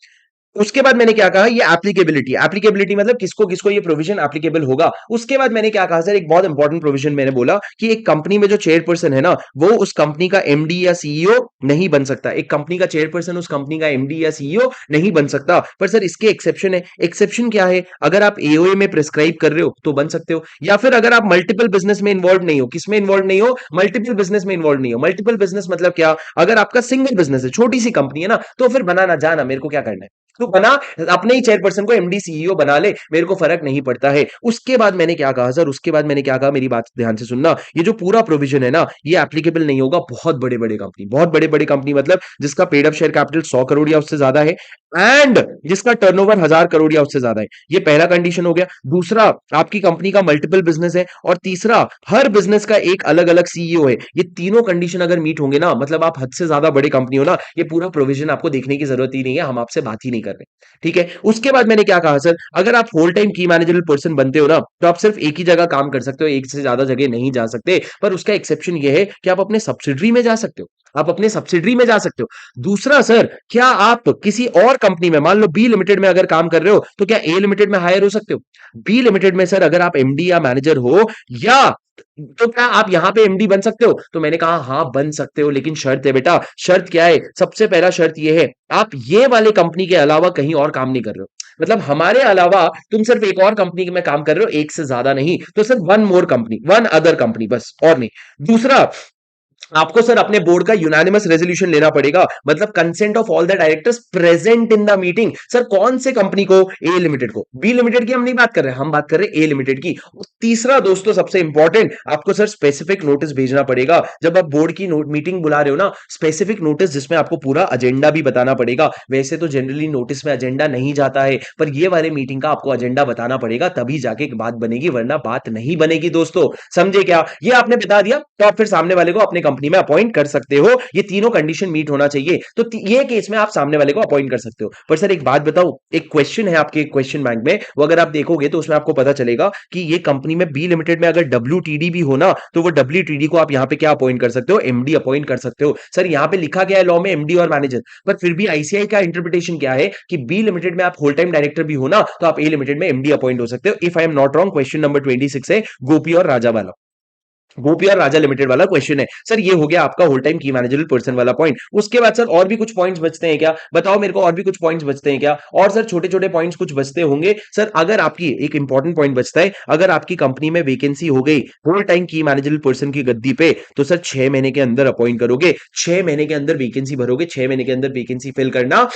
उसके बाद मैंने क्या कहा? ये एप्लीकेबिलिटी, एप्लीकेबिलिटी मतलब किसको किसको ये प्रोविजन एप्लीकेबल होगा। उसके बाद मैंने क्या कहा सर? एक बहुत इंपॉर्टेंट प्रोविजन मैंने बोला कि एक कंपनी में जो चेयरपर्सन है ना, वो उस कंपनी का एमडी या सीईओ नहीं बन सकता। एक कंपनी का चेयरपर्सन उस कंपनी का एमडी या सीईओ नहीं बन सकता। पर सर इसके एक्सेप्शन है। एक्सेप्शन क्या है? अगर आप एओए में प्रिस्क्राइब कर रहे हो तो बन सकते हो, या फिर अगर आप मल्टीपल बिजनेस में इन्वॉल्व नहीं हो। किसमें इन्वॉल्व नहीं हो? मल्टीपल बिजनेस में इन्वॉल्व नहीं हो। मल्टीपल बिजनेस मतलब क्या? अगर आपका सिंगल बिजनेस है, छोटी सी कंपनी है ना, तो फिर बनाना जाना, मेरे को क्या करना है, तो बना, अपने ही चेयरपर्सन को एमडी सीईओ बना ले, मेरे को फर्क नहीं पड़ता है। उसके बाद मैंने क्या कहा सर? उसके बाद मैंने क्या कहा, मेरी बात ध्यान से सुनना। ये जो पूरा प्रोविजन है ना, ये एप्लीकेबल नहीं होगा बहुत बड़े बड़े कंपनी, बहुत बड़े बड़े कंपनी मतलब जिसका paid up share capital 100 crore या उससे ज्यादा है, एंड जिसका टर्नओवर 1000 करोड़ या उससे ज्यादा है। ये पहला कंडीशन हो गया। दूसरा, आपकी कंपनी का मल्टीपल बिजनेस है, और तीसरा, हर बिजनेस का एक अलग अलग सीईओ है। ये तीनों कंडीशन अगर मीट होंगे ना, मतलब आप हद से ज्यादा बड़ी कंपनी हो ना, ये पूरा प्रोविजन आपको देखने की जरूरत ही नहीं है, हम आपसे बात ही नहीं नहीं कर रहे। ठीक है, उसके बाद मैंने क्या कहा सर, अगर आप होल टाइम की मैनेजरल पर्सन बनते हो ना, तो आप सिर्फ एक ही जगह काम कर सकते हो, एक से ज्यादा जगह नहीं जा सकते। पर उसका एक्सेप्शन ये है कि आप अपने सब्सिडरी में जा सकते हो, आप अपने सब्सिडरी में जा सकते हो। दूसरा सर, क्या आप किसी और कंपनी में, मान लो बी लिमिटेड में अगर काम कर रहे हो, तो क्या ए लिमिटेड में हायर हो सकते हो? बी लिमिटेड में सर अगर आप एमडी या मैनेजर हो, या तो क्या आप यहां पे एमडी बन सकते हो? तो मैंने कहा हाँ बन सकते हो, लेकिन शर्त है बेटा। शर्त क्या है? सबसे पहला शर्त ये है, आप ये वाले कंपनी के अलावा कहीं और काम नहीं कर रहे हो। मतलब हमारे अलावा तुम सिर्फ एक और कंपनी में काम कर रहे हो, एक से ज्यादा नहीं, तो सिर्फ one more company, one other company, बस और नहीं। दूसरा, आपको सर अपने बोर्ड का यूनानिमस रेजोल्यूशन लेना पड़ेगा, मतलब consent of all the directors present in the meeting. Sir कौन से कंपनी को? ए लिमिटेड को। बी लिमिटेड की हम नहीं बात कर रहे, हम बात कर रहे हैं ए लिमिटेड की। तीसरा दोस्तों सबसे इंपॉर्टेंट, आपको सर स्पेसिफिक नोटिस भेजना पड़ेगा जब आप बोर्ड की मीटिंग बुला रहे हो ना, स्पेसिफिक नोटिस जिसमें आपको पूरा एजेंडा भी बताना पड़ेगा। वैसे तो जनरली नोटिस में एजेंडा नहीं जाता है, पर ये वाले मीटिंग का आपको एजेंडा बताना पड़ेगा, तभी जाके एक बात बनेगी, वरना बात नहीं बनेगी दोस्तों। समझे क्या? ये आपने बता दिया, तो आप फिर सामने वाले को अपने कंपनी में अपॉइंट कर सकते हो। ये तीनों कंडीशन मीट होना चाहिए, तो ये केस में आप सामने वाले को अपॉइंट कर सकते हो। पर सर एक बात बताओ, एक क्वेश्चन है आपके क्वेश्चन बैंक में, वो अगर आप देखोगे तो उसमें आपको पता चलेगा कि ये कंपनी में बी लिमिटेड में अगर डब्ल्यूटीडी भी हो ना, तो वो डब्ल्यूटीडी को आप यहां पे क्या अपॉइंट कर सकते हो? एमडी अपॉइंट कर सकते हो। सर यहां पे लिखा गया है लॉ में एमडी और मैनेजर, पर फिर भी आईसीआई का इंटरप्रिटेशन क्या है कि बी लिमिटेड में आप होल टाइम डायरेक्टर भी हो ना, तो आप ए लिमिटेड में एमडी अपॉइंट हो सकते हो। If I am not wrong, question number 26 है, गोपी और राजा वाला, गोपी और राजा लिमिटेड वाला क्वेश्चन है। सर ये हो गया आपका होल टाइम की मैनेजरल पर्सन वाला पॉइंट। उसके बाद सर और भी कुछ पॉइंट्स बचते हैं क्या? बताओ मेरे को, और भी कुछ पॉइंट्स बचते हैं क्या? और सर छोटे छोटे पॉइंट्स कुछ बचते होंगे सर। अगर आपकी एक इंपॉर्टेंट पॉइंट बचता है, अगर आपकी कंपनी में वैकेंसी हो गई होल टाइम की मैनेजरल पर्सन की गद्दी पे, तो सर 6 महीने के अंदर अपॉइंट करोगे, 6 महीने के अंदर वैकेंसी भरोगे, 6 महीने के अंदर वैकेंसी फिल करना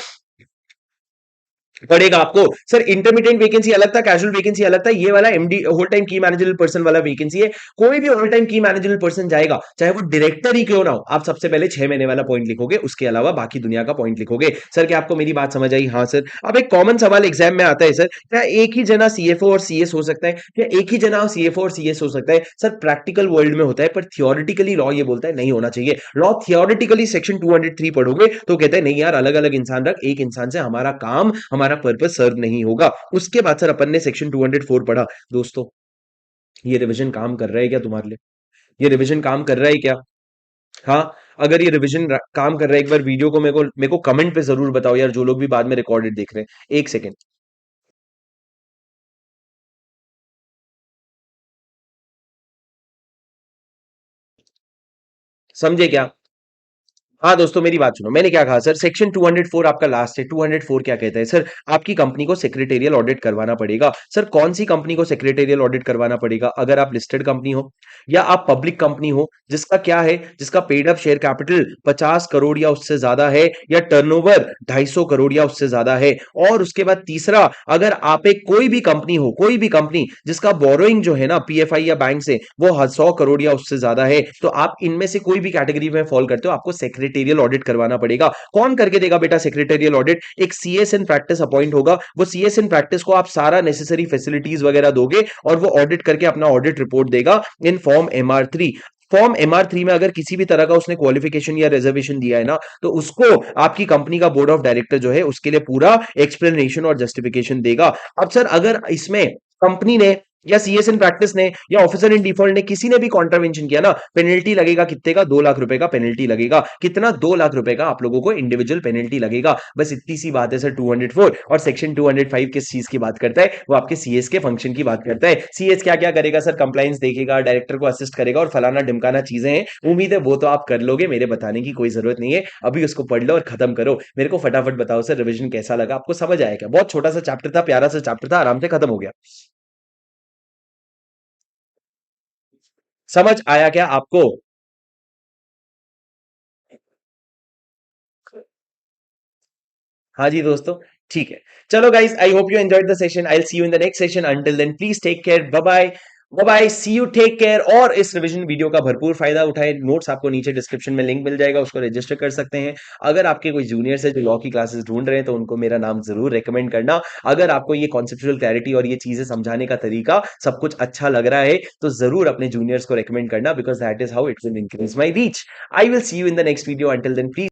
पड़ेगा आपको। सर इंटरमीडिएट वैकेंसी अलग था, कैजुअल वैकेंसी अलग था, ये वाला एमडी होल टाइम की मैनेजरल पर्सन वाला वैकेंसी है। कोई भी होल टाइम की मैनेजरल पर्सन जाएगा, चाहे वो डायरेक्टर ही क्यों ना हो, आप सबसे पहले 6 महीने वाला पॉइंट लिखोगे, उसके अलावा बाकी दुनिया का पॉइंट लिखोगे। सर क्या आपको मेरी बात समझ आई? हाँ सर। अब एक कॉमन सवाल एग्जाम में आता है सर, क्या एक ही जना सीएफओ और सीएस हो सकता है? क्या एक ही जना सीएफओ और सीएस हो सकता है? सर प्रैक्टिकल वर्ल्ड में होता है, पर थियोरिटिकली लॉ ये बोलता है नहीं होना चाहिए। लॉ थियोरिटिकली सेक्शन 203 पढ़ोगे तो कहते हैं नहीं यार, अलग अलग इंसान रख, एक इंसान से हमारा काम, हमारा पर्पस सर्व नहीं होगा। उसके बाद सर अपन ने सेक्शन 204 पढ़ा। दोस्तों ये रिवीजन काम कर रहा है क्या तुम्हारे लिए? ये रिवीजन काम कर रहा है क्या? हाँ, अगर ये रिवीजन काम कर रहा है, एक बार वीडियो को मेरे को कमेंट पे जरूर बताओ यार, जो लोग भी बाद में रिकॉर्डेड देख रहे हैं। एक सेकेंड, समझे क्या? हाँ दोस्तों मेरी बात सुनो, मैंने क्या कहा सर, सेक्शन 204 आपका लास्ट है। 204 क्या कहता है सर? आपकी कंपनी को सेक्रेटेरियल ऑडिट करवाना पड़ेगा। सर कौन सी कंपनी को सेक्रेटेरियल ऑडिट करवाना पड़ेगा? अगर आप लिस्टेड कंपनी हो या आप पब्लिक कंपनी हो, जिसका क्या है, जिसका paid up share capital 50 crore या उससे ज्यादा है, या टर्नओवर 250 करोड़ या उससे ज्यादा है। और उसके बाद तीसरा, अगर आप एक कोई भी कंपनी हो, कोई भी कंपनी जिसका बोरोइंग जो है ना पीएफआई या बैंक से, वो 100 करोड़ या उससे ज्यादा है, तो आप इनमें से कोई भी कैटेगरी में फॉल करते हो, आपको सेक्रेटेरियल ऑडिट करवाना पड़ेगा। कौन करके देगा बेटा सेक्रेटेरियल ऑडिट? एक सीएस इन प्रैक्टिस अपॉइंट होगा, वो सीएस इन प्रैक्टिस को आप सारा नेसेसरी फैसिलिटीज वगैरह दोगे, और वो ऑडिट करके अपना ऑडिट रिपोर्ट देगा इन फॉर्म एमआर3। फॉर्म एमआर3 में अगर किसी भी तरह का उसने क्वालिफिकेशन या रिजर्वेशन दिया है ना, तो उसको आपकी कंपनी का बोर्ड ऑफ डायरेक्टर जो है उसके लिए पूरा एक्सप्लेनेशन और जस्टिफिकेशन देगा। अब सर अगर इसमें कंपनी ने या सीएस इन प्रैक्टिस ने या ऑफिसर इन डिफॉल्ट ने किसी ने भी कॉन्ट्रवेंशन किया ना, पेनल्टी लगेगा कितने का? 2 लाख रुपए का पेनल्टी लगेगा। कितना? 2 लाख रुपए का आप लोगों को इंडिविजुअल पेनल्टी लगेगा। बस इतनी सी बात है सर। 204 और सेक्शन 205 किस चीज की बात करता है? वो आपके सीएस के फंक्शन की बात करता है। सीएस क्या क्या करेगा सर? कंप्लाइंस देखेगा, डायरेक्टर को असिस्ट करेगा, और फलाना ढिमकाना चीजें हैं। उम्मीद है वो तो आप कर लोगे, मेरे बताने की कोई जरूरत नहीं है। अभी उसको पढ़ लो और खत्म करो। मेरे को फटाफट बताओ सर, रिवीजन कैसा लगा आपको? समझ आया क्या? बहुत छोटा सा चैप्टर था, प्यारा सा चैप्टर था, आराम से खत्म हो गया। समझ आया क्या आपको? हाँ जी दोस्तों, ठीक है। चलो guys, I hope you enjoyed the session. I will see you in the next session. Until then please take care, bye bye. Bye bye, see you, take care. और इस रिवीजन वीडियो का भरपूर फायदा उठाए। नोट्स आपको नीचे डिस्क्रिप्शन में लिंक मिल जाएगा, उसको रजिस्टर कर सकते हैं। अगर आपके कोई जूनियर्स है जो लॉ की क्लासेस ढूंढ रहे हैं, तो उनको मेरा नाम जरूर रेकमेंड करना। अगर आपको ये कॉन्सेप्चुअल क्लैरिटी और ये चीजें समझाने का तरीका सब कुछ अच्छा लग रहा है, तो जरूर अपने जूनियर्स को रेकमेंड करना, because that is how it will increase my reach. I will see you in the next video. Until then please